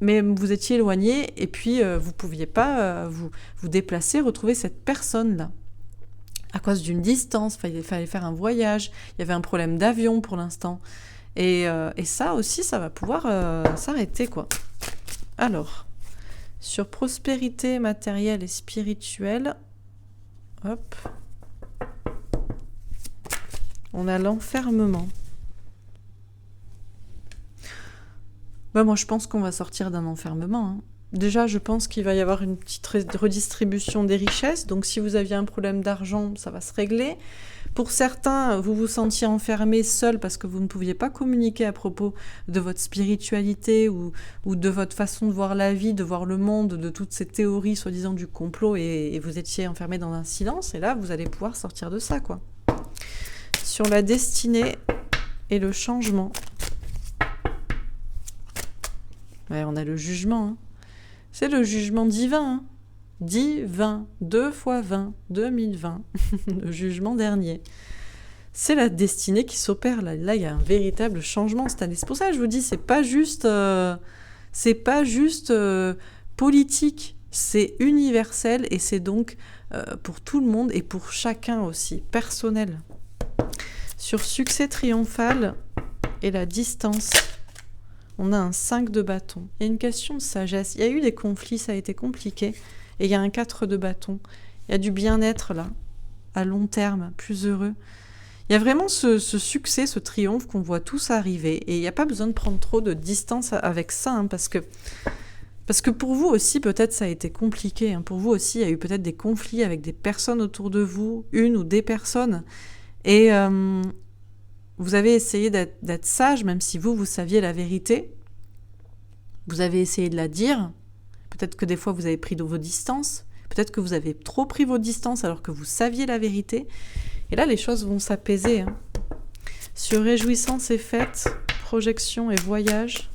mais vous étiez éloignés et puis vous ne pouviez pas vous déplacer, retrouver cette personne-là. À cause d'une distance, il fallait faire un voyage, il y avait un problème d'avion pour l'instant. Et ça aussi, ça va pouvoir s'arrêter, quoi. Alors, sur prospérité matérielle et spirituelle, hop, on a l'enfermement. Moi, je pense qu'on va sortir d'un enfermement, hein. Déjà, je pense qu'il va y avoir une petite redistribution des richesses. Donc, si vous aviez un problème d'argent, ça va se régler. Pour certains, vous vous sentiez enfermé seul parce que vous ne pouviez pas communiquer à propos de votre spiritualité ou de votre façon de voir la vie, de voir le monde, de toutes ces théories soi-disant du complot et vous étiez enfermé dans un silence. Et là, vous allez pouvoir sortir de ça, quoi. Sur la destinée et le changement. Ouais, on a le jugement, hein. C'est le jugement divin, hein. Divin, 2 fois 20, 2020, le jugement dernier. C'est la destinée qui s'opère là. Là, il y a un véritable changement cette année. C'est pour ça que je vous dis, c'est pas juste politique, c'est universel et c'est donc pour tout le monde et pour chacun aussi, personnel. Sur succès triomphal et la distance, on a un 5 de bâton. Il y a une question de sagesse. Il y a eu des conflits, ça a été compliqué. Et il y a un 4 de bâton. Il y a du bien-être là, à long terme, plus heureux. Il y a vraiment ce succès, ce triomphe qu'on voit tous arriver. Et il n'y a pas besoin de prendre trop de distance avec ça, hein, parce que pour vous aussi, peut-être ça a été compliqué. Hein. Pour vous aussi, il y a eu peut-être des conflits avec des personnes autour de vous, une ou des personnes. Et vous avez essayé d'être sage, même si vous saviez la vérité. Vous avez essayé de la dire. Peut-être que des fois, vous avez pris de vos distances. Peut-être que vous avez trop pris vos distances alors que vous saviez la vérité. Et là, les choses vont s'apaiser. Hein. Sur réjouissance et fête, projection et voyage.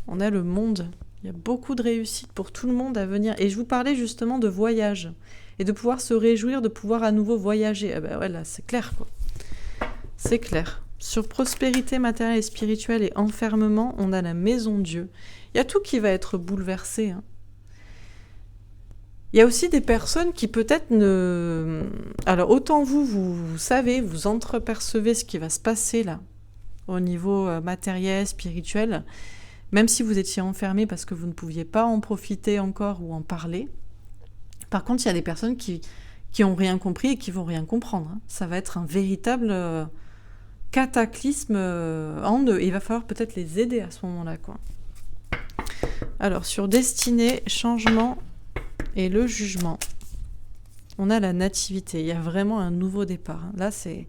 On a le monde. Il y a beaucoup de réussite pour tout le monde à venir. Et je vous parlais justement de voyage. Et de pouvoir se réjouir, de pouvoir à nouveau voyager. Ah ben ouais, là, c'est clair, quoi. C'est clair. Sur prospérité matérielle et spirituelle et enfermement, on a la maison Dieu. Il y a tout qui va être bouleversé. Hein. Il y a aussi des personnes qui peut-être ne... Alors, autant vous savez, vous entrepercevez ce qui va se passer là, au niveau matériel, spirituel, même si vous étiez enfermé parce que vous ne pouviez pas en profiter encore ou en parler. Par contre, il y a des personnes qui n'ont rien compris et qui vont rien comprendre. Hein. Ça va être un véritable cataclysme en eux. Et il va falloir peut-être les aider à ce moment-là, quoi. Alors, sur destinée, changement et le jugement, on a la nativité. Il y a vraiment un nouveau départ. Hein. Là, c'est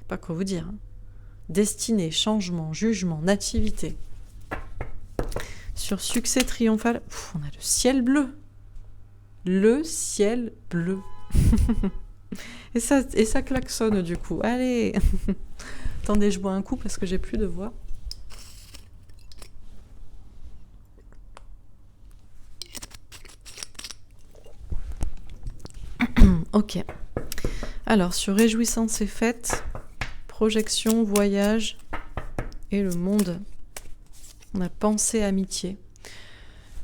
pas quoi vous dire. Hein. Destinée, changement, jugement, nativité. Sur succès triomphal, on a le ciel bleu. Le ciel bleu. et ça klaxonne du coup. Allez. Attendez, je bois un coup parce que j'ai plus de voix. Ok. Alors, sur réjouissance et fête, projection, voyage et le monde, on a pensée, amitié.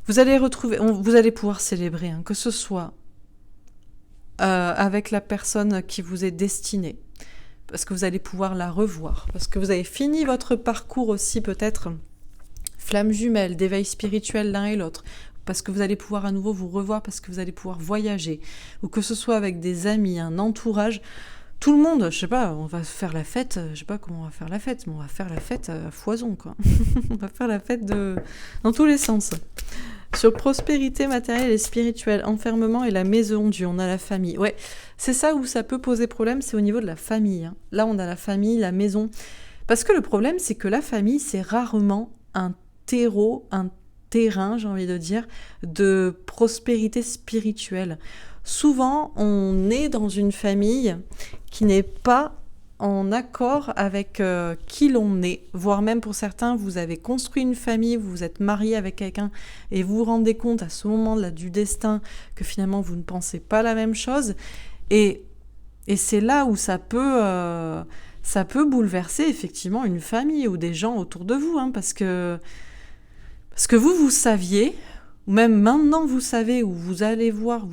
Vous allez pouvoir célébrer, hein, que ce soit avec la personne qui vous est destinée, parce que vous allez pouvoir la revoir, parce que vous avez fini votre parcours aussi peut-être flamme jumelle, d'éveil spirituel l'un et l'autre, parce que vous allez pouvoir à nouveau vous revoir, parce que vous allez pouvoir voyager, ou que ce soit avec des amis, un entourage, tout le monde, je sais pas, on va faire la fête, je sais pas comment on va faire la fête, mais on va faire la fête à foison, quoi. On va faire la fête dans tous les sens. Sur prospérité matérielle et spirituelle, enfermement et la maison Dieu, on a la famille. Ouais, c'est ça où ça peut poser problème, c'est au niveau de la famille. Hein. Là, on a la famille, la maison. Parce que le problème, c'est que la famille, c'est rarement un terreau, un terrain, j'ai envie de dire, de prospérité spirituelle. Souvent, on est dans une famille qui n'est pas en accord avec qui l'on est, voire même pour certains, vous avez construit une famille, vous vous êtes marié avec quelqu'un et vous vous rendez compte à ce moment-là du destin que finalement vous ne pensez pas la même chose et c'est là où ça peut bouleverser effectivement une famille ou des gens autour de vous, hein, parce que vous saviez, ou même maintenant vous savez, où vous allez voir,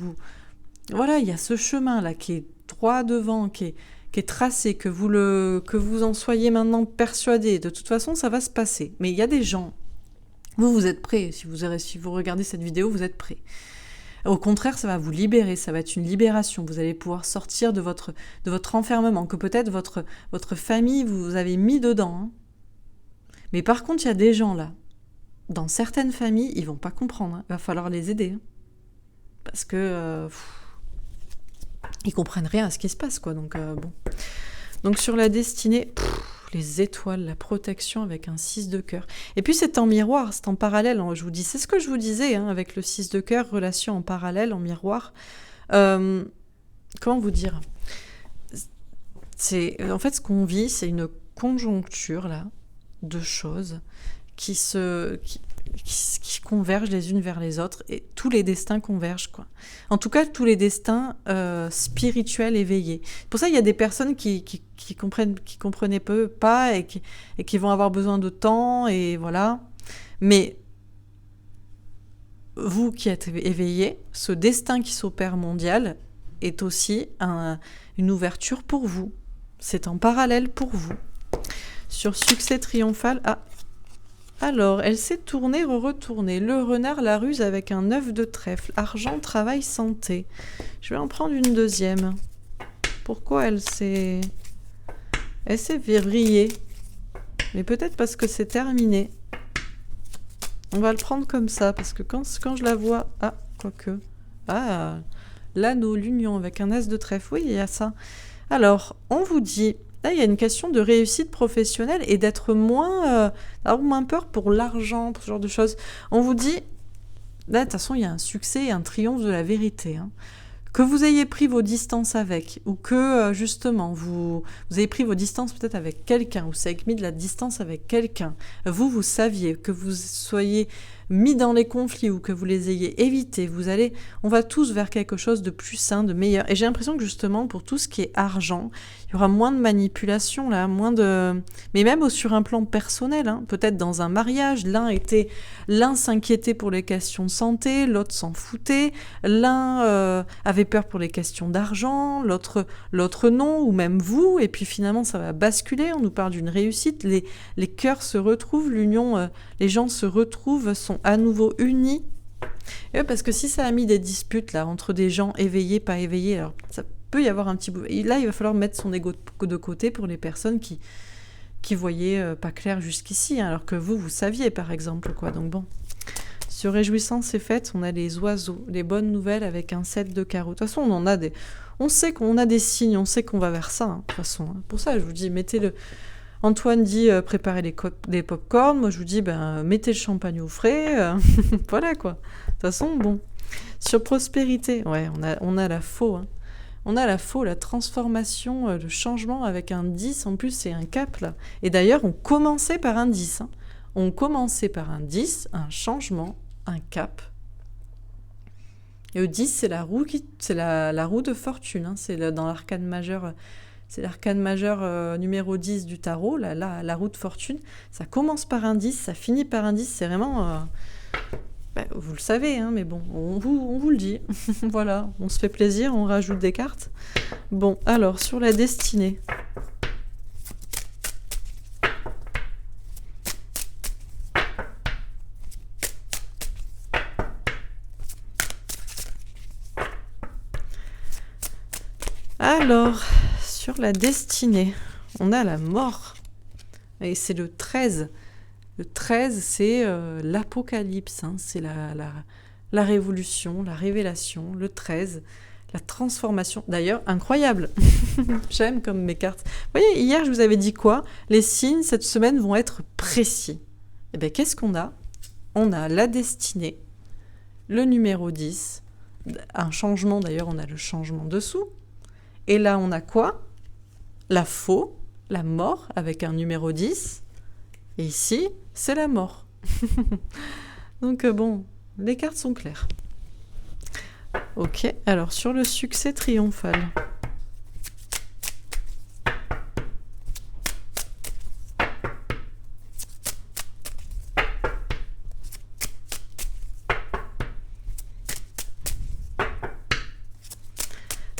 voilà, il y a ce chemin-là qui est droit devant, qui qui est tracé, que vous en soyez maintenant persuadé, de toute façon, ça va se passer. Mais il y a des gens, vous êtes prêts, si vous regardez cette vidéo, vous êtes prêts. Au contraire, ça va vous libérer, ça va être une libération. Vous allez pouvoir sortir de votre enfermement, que peut-être votre famille vous avez mis dedans. Hein. Mais par contre, il y a des gens là, dans certaines familles, ils vont pas comprendre. Hein. Il va falloir les aider. Hein. Parce que ils comprennent rien à ce qui se passe, quoi. Donc bon. Donc sur la destinée, les étoiles, la protection avec un 6 de cœur. Et puis c'est en miroir, c'est en parallèle. Hein, je vous dis, c'est ce que je vous disais hein, avec le 6 de cœur, relation en parallèle, en miroir. Comment vous dire ? En fait, ce qu'on vit, c'est une conjoncture là de choses qui convergent les unes vers les autres et tous les destins convergent quoi. En tout cas, tous les destins spirituels éveillés. Pour ça, il y a des personnes qui comprenaient pas et qui vont avoir besoin de temps et voilà. Mais vous qui êtes éveillés, ce destin qui s'opère mondial est aussi une ouverture pour vous. C'est en parallèle pour vous. Sur succès triomphal, alors, elle s'est tournée, retournée. Le renard, la ruse avec un 9 de trèfle. Argent, travail, santé. Je vais en prendre une deuxième. Pourquoi elle s'est vrillée? Mais peut-être parce que c'est terminé. On va le prendre comme ça, parce que quand je la vois... Ah, quoique... Ah, l'anneau, l'union avec un as de trèfle. Oui, il y a ça. Alors, on vous dit... Là, il y a une question de réussite professionnelle et d'être moins peur pour l'argent, pour ce genre de choses. On vous dit, là, de toute façon, il y a un succès et un triomphe de la vérité. Hein. Que vous ayez pris vos distances avec, ou que, justement, vous ayez pris vos distances peut-être avec quelqu'un, ou vous avez mis de la distance avec quelqu'un, vous saviez, que vous soyez mis dans les conflits ou que vous les ayez évités, on va tous vers quelque chose de plus sain, de meilleur. Et j'ai l'impression que justement, pour tout ce qui est argent, il y aura moins de manipulation, là, mais même sur un plan personnel, hein, peut-être dans un mariage, l'un s'inquiétait pour les questions de santé, l'autre s'en foutait, l'un avait peur pour les questions d'argent, l'autre non, ou même vous, et puis finalement ça va basculer, on nous parle d'une réussite, les cœurs se retrouvent, l'union, les gens se retrouvent, sont à nouveau unis, et parce que si ça a mis des disputes là entre des gens éveillés, pas éveillés, alors ça peut y avoir un petit bout. Et là, il va falloir mettre son ego de côté pour les personnes qui voyaient pas clair jusqu'ici, hein, alors que vous saviez par exemple quoi. Donc bon, sur réjouissance et fête, on a les oiseaux, les bonnes nouvelles avec un 7 de carreau. De toute façon, on sait qu'on a des signes, on sait qu'on va vers ça. Hein, de toute façon, hein. Pour ça, je vous dis, mettez-le. Antoine dit préparez les pop-corn. Moi, je vous dis mettez le champagne au frais. Voilà quoi. De toute façon, bon. Sur prospérité, ouais, on a la faux. Hein. On a la faux, la transformation, le changement avec un 10. En plus, c'est un cap là. Et d'ailleurs, on commençait par un 10. Hein. On commençait par un 10, un changement, un cap. Et le 10, c'est la roue la roue de fortune. Hein. C'est dans l'arcane majeur. C'est l'arcane majeur numéro 10 du tarot, la roue de fortune. Ça commence par un 10, ça finit par un 10. C'est vraiment... vous le savez, hein, mais bon, on vous le dit. Voilà, on se fait plaisir, on rajoute des cartes. Bon, alors, sur la destinée. Alors, sur la destinée, on a la mort. Et c'est le 13. Le 13, c'est l'apocalypse. Hein. C'est la révolution, la révélation. Le 13, la transformation. D'ailleurs, incroyable. J'aime comme mes cartes. Vous voyez, hier, je vous avais dit quoi ? Les signes, cette semaine, vont être précis. Eh bien, qu'est-ce qu'on a ? On a la destinée, le numéro 10, un changement. D'ailleurs, on a le changement dessous. Et là, on a quoi ? La faux, la mort, avec un numéro 10. Et ici, c'est la mort. Donc bon, les cartes sont claires. Ok, alors sur le succès triomphal.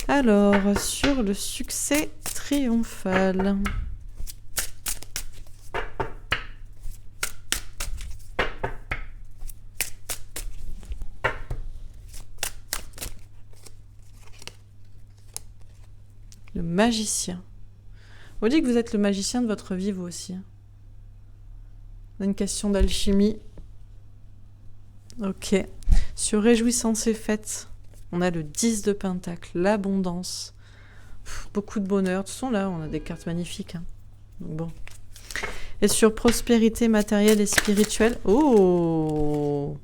Alors, sur le succès triomphal. Le magicien. On dit que vous êtes le magicien de votre vie, vous aussi. On a une question d'alchimie. Ok. Sur réjouissance et fête, on a le 10 de pentacle, l'abondance, beaucoup de bonheur. De toute façon, là, on a des cartes magnifiques. Hein. Donc, bon. Et sur prospérité matérielle et spirituelle, oh,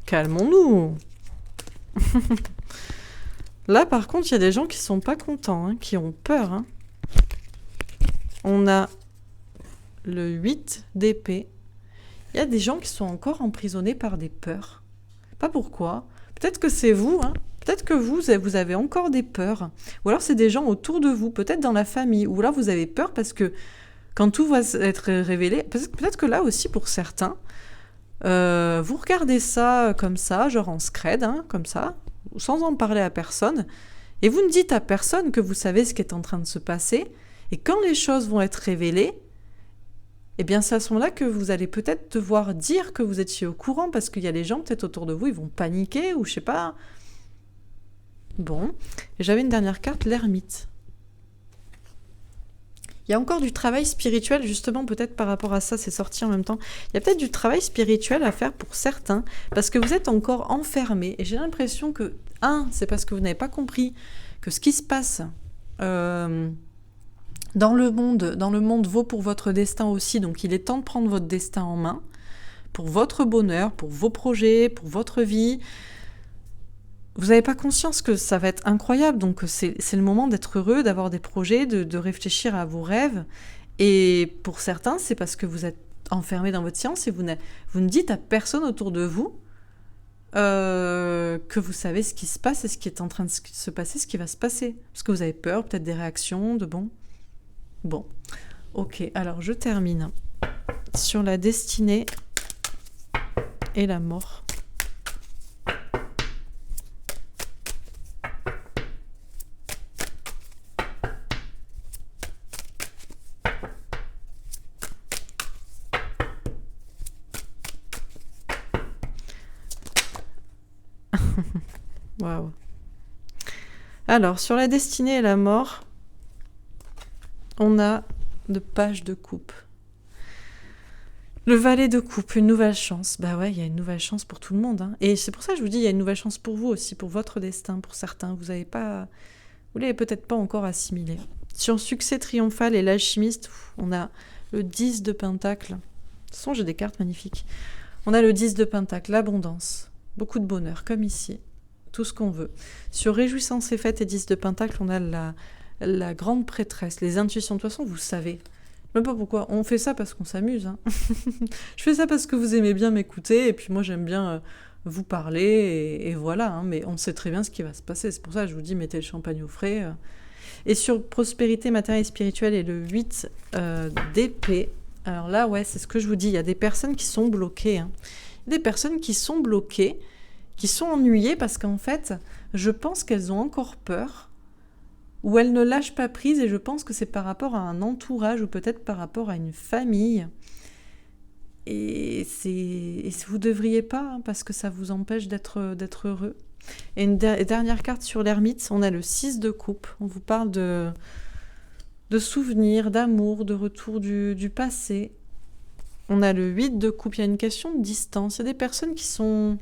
calmons-nous. Là, par contre, il y a des gens qui sont pas contents, hein, qui ont peur. Hein. On a le 8 d'épée. Il y a des gens qui sont encore emprisonnés par des peurs. Pas pourquoi. Peut-être que c'est vous, hein. Peut-être que vous avez encore des peurs. Ou alors c'est des gens autour de vous, peut-être dans la famille. Ou alors vous avez peur parce que quand tout va être révélé, peut-être que là aussi pour certains, vous regardez ça comme ça, genre en scred, hein, comme ça, sans en parler à personne, et vous ne dites à personne que vous savez ce qui est en train de se passer, et quand les choses vont être révélées, eh bien c'est à ce moment-là que vous allez peut-être devoir dire que vous étiez au courant, parce qu'il y a les gens peut-être autour de vous, ils vont paniquer, ou je sais pas. Bon, et j'avais une dernière carte, l'ermite. Il y a encore du travail spirituel, justement, peut-être par rapport à ça, c'est sorti en même temps. Il y a peut-être du travail spirituel à faire pour certains, parce que vous êtes encore enfermés. Et j'ai l'impression que, c'est parce que vous n'avez pas compris que ce qui se passe dans le monde vaut pour votre destin aussi. Donc il est temps de prendre votre destin en main, pour votre bonheur, pour vos projets, pour votre vie. Vous n'avez pas conscience que ça va être incroyable, donc c'est le moment d'être heureux, d'avoir des projets, de réfléchir à vos rêves. Et pour certains, c'est parce que vous êtes enfermés dans votre science et vous ne dites à personne autour de vous que vous savez ce qui se passe et ce qui est en train de se passer, ce qui va se passer. Parce que vous avez peur, peut-être des réactions, Bon, ok, alors je termine sur la destinée et la mort. Waouh. Alors, sur la destinée et la mort, on a de pages de coupe. Le valet de coupe, une nouvelle chance. Bah ouais, il y a une nouvelle chance pour tout le monde. Hein. Et c'est pour ça que je vous dis, il y a une nouvelle chance pour vous aussi, pour votre destin, pour certains. Vous l'avez peut-être pas encore assimilé. Sur succès triomphal et l'alchimiste, on a le 10 de pentacle. De toute façon, j'ai des cartes magnifiques. On a le 10 de pentacle, l'abondance, beaucoup de bonheur, comme ici. Tout ce qu'on veut. Sur réjouissance et fête et 10 de pentacle, on a la grande prêtresse, les intuitions. De toute façon, vous savez. Même pas pourquoi. On fait ça parce qu'on s'amuse. Hein. Je fais ça parce que vous aimez bien m'écouter et puis moi j'aime bien vous parler et voilà. Hein. Mais on sait très bien ce qui va se passer. C'est pour ça que je vous dis mettez le champagne au frais. Et sur prospérité matérielle et spirituelle et le 8 d'épée. Alors là, ouais, c'est ce que je vous dis. Il y a des personnes qui sont bloquées. Hein. Des personnes qui sont bloquées, qui sont ennuyées parce qu'en fait, je pense qu'elles ont encore peur ou elles ne lâchent pas prise et je pense que c'est par rapport à un entourage ou peut-être par rapport à une famille. Et vous ne devriez pas hein, parce que ça vous empêche d'être heureux. Et une dernière carte sur l'ermite, on a le 6 de coupe. On vous parle de souvenirs, d'amour, de retour du passé. On a le 8 de coupe. Il y a une question de distance. Il y a des personnes qui sont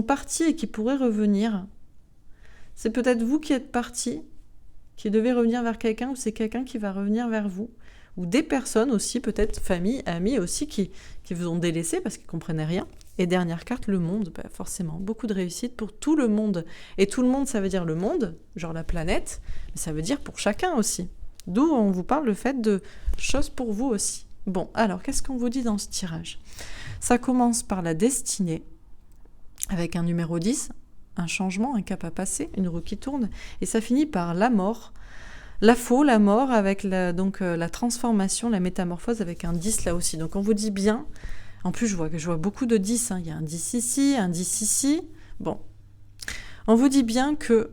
parties et qui pourraient revenir. C'est peut-être vous qui êtes partis, qui devez revenir vers quelqu'un, ou c'est quelqu'un qui va revenir vers vous. Ou des personnes aussi, peut-être famille, amis aussi, qui vous ont délaissé parce qu'ils ne comprenaient rien. Et dernière carte, le monde, bah forcément, beaucoup de réussite pour tout le monde. Et tout le monde, ça veut dire le monde, genre la planète, mais ça veut dire pour chacun aussi. D'où on vous parle le fait de choses pour vous aussi. Bon, alors, qu'est-ce qu'on vous dit dans ce tirage ? Ça commence par la destinée, avec un numéro 10, un changement, un cap à passer, une roue qui tourne, et ça finit par la mort, la faux, la mort, avec la transformation, la métamorphose, avec un 10 là aussi. Donc on vous dit bien, en plus je vois beaucoup de 10, hein. Il y a un 10 ici, un 10 ici, bon. On vous dit bien que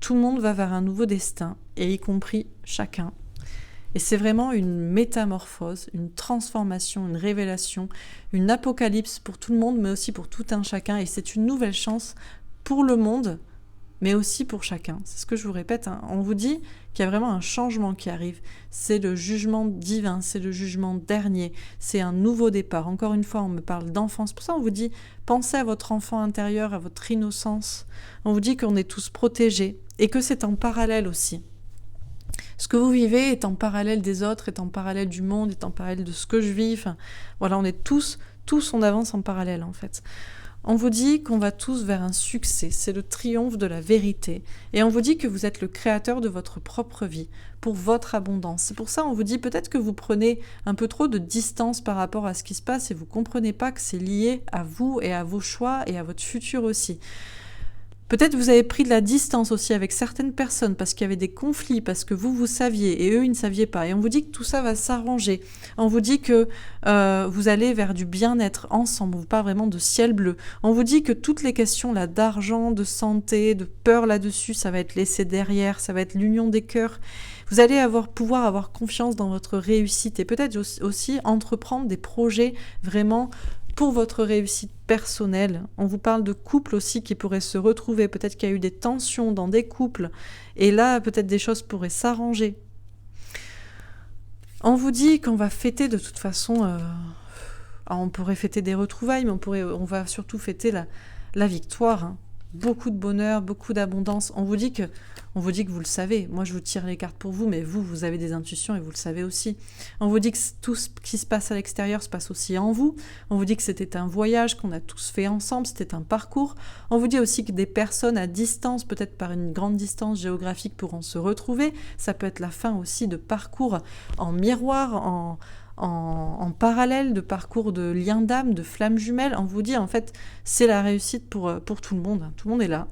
tout le monde va vers un nouveau destin, et y compris chacun. Et c'est vraiment une métamorphose, une transformation, une révélation, une apocalypse pour tout le monde, mais aussi pour tout un chacun. Et c'est une nouvelle chance pour le monde, mais aussi pour chacun. C'est ce que je vous répète, hein. On vous dit qu'il y a vraiment un changement qui arrive. C'est le jugement divin, c'est le jugement dernier, c'est un nouveau départ. Encore une fois, on me parle d'enfance. Pour ça, on vous dit, pensez à votre enfant intérieur, à votre innocence. On vous dit qu'on est tous protégés et que c'est en parallèle aussi. Ce que vous vivez est en parallèle des autres, est en parallèle du monde, est en parallèle de ce que je vis. Enfin, voilà, on est tous on avance en parallèle en fait. On vous dit qu'on va tous vers un succès, c'est le triomphe de la vérité. Et on vous dit que vous êtes le créateur de votre propre vie, pour votre abondance. C'est pour ça on vous dit peut-être que vous prenez un peu trop de distance par rapport à ce qui se passe et vous ne comprenez pas que c'est lié à vous et à vos choix et à votre futur aussi. Peut-être vous avez pris de la distance aussi avec certaines personnes parce qu'il y avait des conflits, parce que vous saviez et eux, ils ne saviez pas. Et on vous dit que tout ça va s'arranger. On vous dit que vous allez vers du bien-être ensemble. On vous parle vraiment de ciel bleu. On vous dit que toutes les questions là, d'argent, de santé, de peur là-dessus, ça va être laissé derrière, ça va être l'union des cœurs. Vous allez pouvoir avoir confiance dans votre réussite et peut-être aussi entreprendre des projets vraiment pour votre réussite personnelle. On vous parle de couples aussi qui pourraient se retrouver. Peut-être qu'il y a eu des tensions dans des couples. Et là, peut-être des choses pourraient s'arranger. On vous dit qu'on va fêter de toute façon... on pourrait fêter des retrouvailles, mais on va surtout fêter la victoire. Hein. Beaucoup de bonheur, beaucoup d'abondance. On vous dit que vous le savez. Moi, je vous tire les cartes pour vous, mais vous avez des intuitions et vous le savez aussi. On vous dit que tout ce qui se passe à l'extérieur se passe aussi en vous. On vous dit que c'était un voyage qu'on a tous fait ensemble, c'était un parcours. On vous dit aussi que des personnes à distance, peut-être par une grande distance géographique, pourront se retrouver. Ça peut être la fin aussi de parcours en miroir, en parallèle de parcours de liens d'âme, de flammes jumelles. On vous dit, en fait, c'est la réussite pour tout le monde. Tout le monde est là.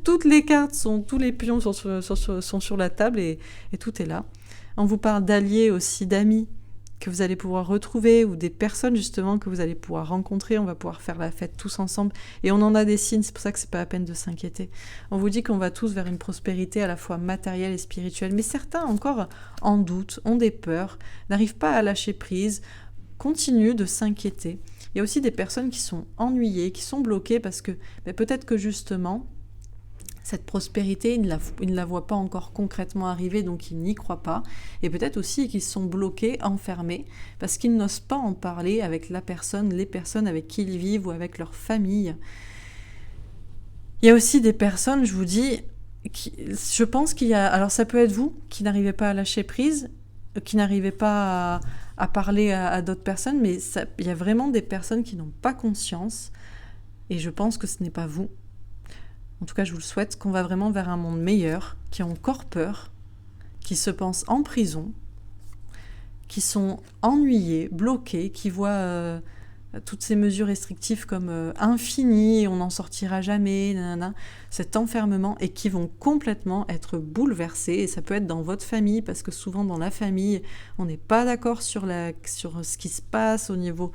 Toutes les cartes, tous les pions sont sur la table et tout est là. On vous parle d'alliés aussi, d'amis que vous allez pouvoir retrouver ou des personnes justement que vous allez pouvoir rencontrer. On va pouvoir faire la fête tous ensemble et on en a des signes, c'est pour ça que c'est pas la peine de s'inquiéter. On vous dit qu'on va tous vers une prospérité à la fois matérielle et spirituelle, mais certains encore en doute, ont des peurs, n'arrivent pas à lâcher prise, continuent de s'inquiéter. Il y a aussi des personnes qui sont ennuyées, qui sont bloquées parce que peut-être que justement cette prospérité, ils ne la voient pas encore concrètement arriver, donc ils n'y croient pas. Et peut-être aussi qu'ils sont bloqués, enfermés, parce qu'ils n'osent pas en parler avec les personnes avec qui ils vivent ou avec leur famille. Il y a aussi des personnes, je vous dis, je pense qu'il y a... Alors ça peut être vous qui n'arrivez pas à lâcher prise, qui n'arrivez pas à parler à d'autres personnes, mais il y a vraiment des personnes qui n'ont pas conscience, et je pense que ce n'est pas vous. En tout cas, je vous le souhaite, qu'on va vraiment vers un monde meilleur, qui ont encore peur, qui se pensent en prison, qui sont ennuyés, bloqués, qui voient toutes ces mesures restrictives comme infinies, on n'en sortira jamais, nanana, cet enfermement, et qui vont complètement être bouleversés. Et ça peut être dans votre famille, parce que souvent dans la famille, on n'est pas d'accord sur ce qui se passe au niveau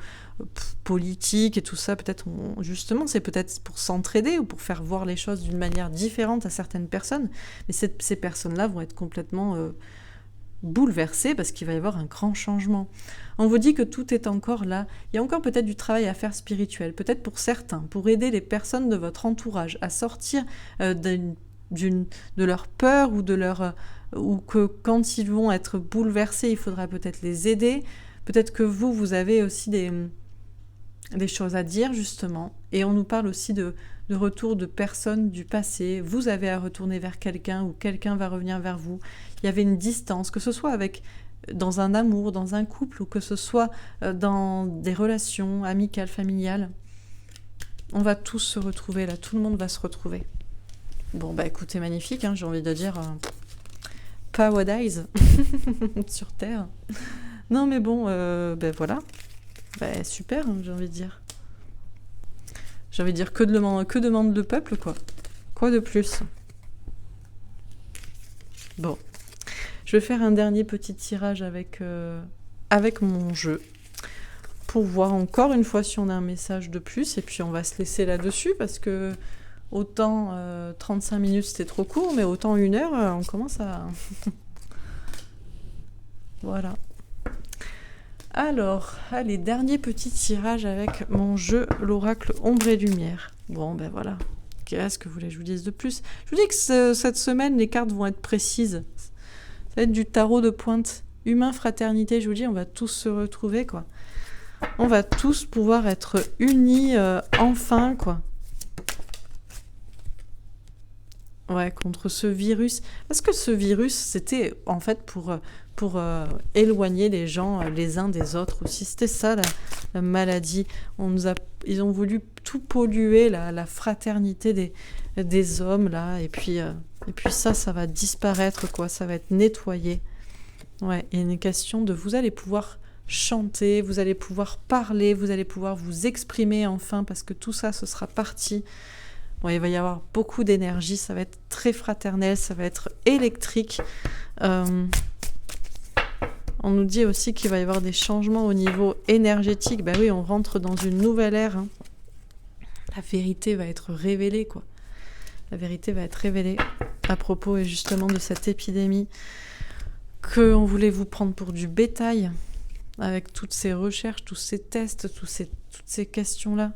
politique et tout ça. Peut-être, justement, c'est peut-être pour s'entraider ou pour faire voir les choses d'une manière différente à certaines personnes. Mais ces personnes-là vont être complètement bouleversées parce qu'il va y avoir un grand changement. On vous dit que tout est encore là. Il y a encore peut-être du travail à faire spirituel, peut-être pour certains, pour aider les personnes de votre entourage à sortir de leur peur ou que quand ils vont être bouleversés, il faudra peut-être les aider. Peut-être que vous avez aussi des choses à dire, justement. Et on nous parle aussi de retour de personnes du passé. Vous avez à retourner vers quelqu'un ou quelqu'un va revenir vers vous. Il y avait une distance, que ce soit dans un amour, dans un couple, ou que ce soit dans des relations amicales, familiales. On va tous se retrouver là, tout le monde va se retrouver. Bon, écoutez, magnifique, hein, j'ai envie de dire paradise sur Terre. Non, mais bon, voilà. Super, hein, j'ai envie de dire. J'ai envie de dire que demande le peuple, quoi. Quoi de plus? Bon. Je vais faire un dernier petit tirage avec mon jeu pour voir encore une fois si on a un message de plus et puis on va se laisser là-dessus parce que autant 35 minutes c'était trop court, mais autant 1 heure, on commence à... Voilà. Alors, allez, dernier petit tirage avec mon jeu, l'oracle Ombre et Lumière. Bon, ben voilà. Qu'est-ce que vous voulez que je vous dise de plus? Je vous dis que cette semaine, les cartes vont être précises. Ça va être du tarot de pointe. Humain, fraternité, je vous dis, on va tous se retrouver, quoi. On va tous pouvoir être unis enfin, quoi. Ouais, contre ce virus. Parce que ce virus, c'était en fait pour éloigner les gens les uns des autres aussi. C'était ça la maladie. Ils ont voulu tout polluer, la fraternité des hommes, là. Et puis ça va disparaître, quoi. Ça va être nettoyé. Ouais, il y a une question de vous allez pouvoir chanter, vous allez pouvoir parler, vous allez pouvoir vous exprimer enfin, parce que tout ça, ce sera parti. Bon, il va y avoir beaucoup d'énergie, ça va être très fraternel, ça va être électrique. On nous dit aussi qu'il va y avoir des changements au niveau énergétique. Ben oui, on rentre dans une nouvelle ère. Hein. La vérité va être révélée, quoi. La vérité va être révélée à propos justement de cette épidémie qu'on voulait vous prendre pour du bétail avec toutes ces recherches, tous ces tests, toutes ces questions-là.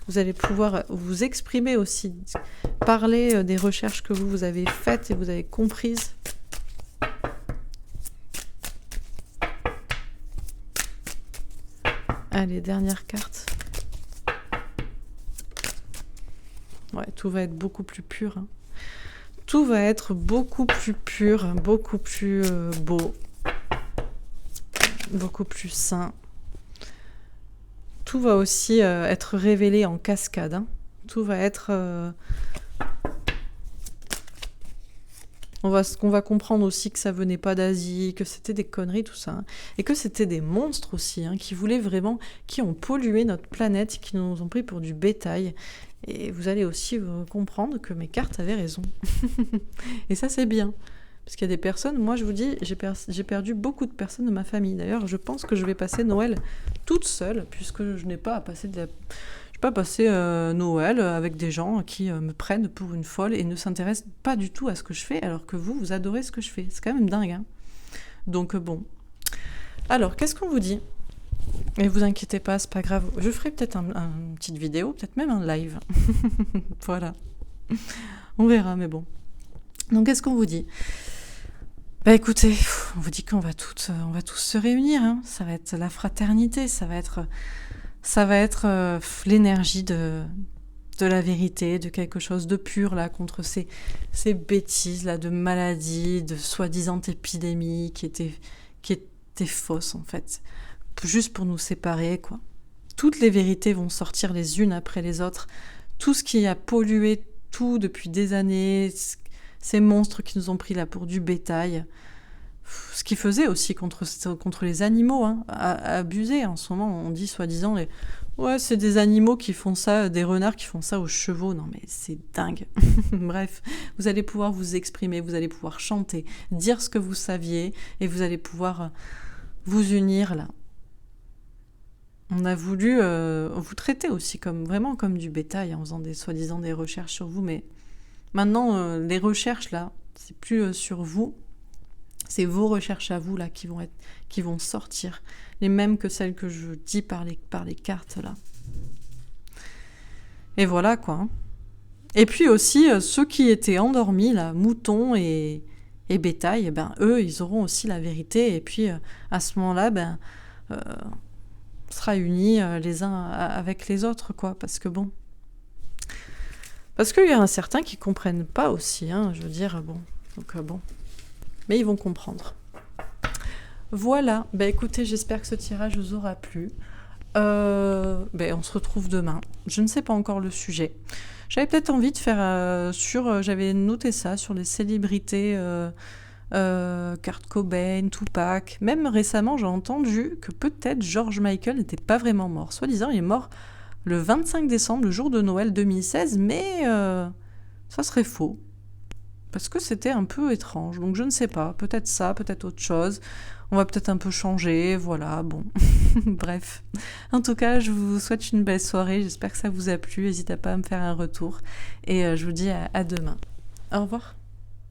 Vous allez pouvoir vous exprimer aussi, parler des recherches que vous avez faites et vous avez comprises. Allez, dernière carte. Ouais, tout va être beaucoup plus pur. Hein. Tout va être beaucoup plus pur, beaucoup plus beau, beaucoup plus sain. Tout va aussi être révélé en cascade. Hein. Tout va être... On va comprendre aussi que ça venait pas d'Asie, que c'était des conneries, tout ça. Hein. Et que c'était des monstres aussi, hein, qui voulaient vraiment... qui ont pollué notre planète, qui nous ont pris pour du bétail. Et vous allez aussi comprendre que mes cartes avaient raison. Et ça, c'est bien. Parce qu'il y a des personnes, moi je vous dis, j'ai perdu beaucoup de personnes de ma famille. D'ailleurs, je pense que je vais passer Noël toute seule, puisque je n'ai pas à passer Noël avec des gens qui me prennent pour une folle et ne s'intéressent pas du tout à ce que je fais, alors que vous adorez ce que je fais. C'est quand même dingue. Hein. Donc bon. Alors, qu'est-ce qu'on vous dit ? Et vous inquiétez pas, c'est pas grave. Je ferai peut-être une petite vidéo, peut-être même un live. Voilà. On verra, mais bon. Donc, qu'est-ce qu'on vous dit ? Bah écoutez, on vous dit qu'on va tous se réunir. Hein. Ça va être la fraternité, ça va être l'énergie de la vérité, de quelque chose de pur là contre ces bêtises là de maladies, de soi-disant épidémies qui étaient fausses en fait, juste pour nous séparer quoi. Toutes les vérités vont sortir les unes après les autres. Tout ce qui a pollué tout depuis des années. Ces monstres qui nous ont pris là pour du bétail. Ce qu'ils faisaient aussi contre les animaux, hein, abusés. En ce moment, on dit soi-disant, ouais, c'est des animaux qui font ça, des renards qui font ça aux chevaux. Non, mais c'est dingue. Bref, vous allez pouvoir vous exprimer, vous allez pouvoir chanter, dire ce que vous saviez, et vous allez pouvoir vous unir là. On a voulu vous traiter aussi vraiment comme du bétail, en faisant soi-disant des recherches sur vous, mais maintenant, les recherches, là, c'est plus sur vous, c'est vos recherches à vous, là, qui vont sortir, les mêmes que celles que je dis par les cartes, là. Et voilà, quoi. Hein. Et puis aussi, ceux qui étaient endormis, là, moutons et bétail, ben, eux, ils auront aussi la vérité, et puis, à ce moment-là, ben, on sera unis les uns avec les autres, quoi, parce que bon... Parce qu'il y a certains qui comprennent pas aussi, hein, je veux dire, bon. Donc bon. Mais ils vont comprendre. Voilà. Bah écoutez, j'espère que ce tirage vous aura plu. On se retrouve demain. Je ne sais pas encore le sujet. J'avais peut-être envie de faire j'avais noté ça sur les célébrités, Kurt Cobain, Tupac. Même récemment, j'ai entendu que peut-être George Michael n'était pas vraiment mort. Soi-disant, il est mort le 25 décembre, le jour de Noël 2016, mais ça serait faux. Parce que c'était un peu étrange. Donc je ne sais pas, peut-être ça, peut-être autre chose. On va peut-être un peu changer, voilà, bon. Bref. En tout cas, je vous souhaite une belle soirée. J'espère que ça vous a plu. N'hésitez pas à me faire un retour. Et je vous dis à demain. Au revoir.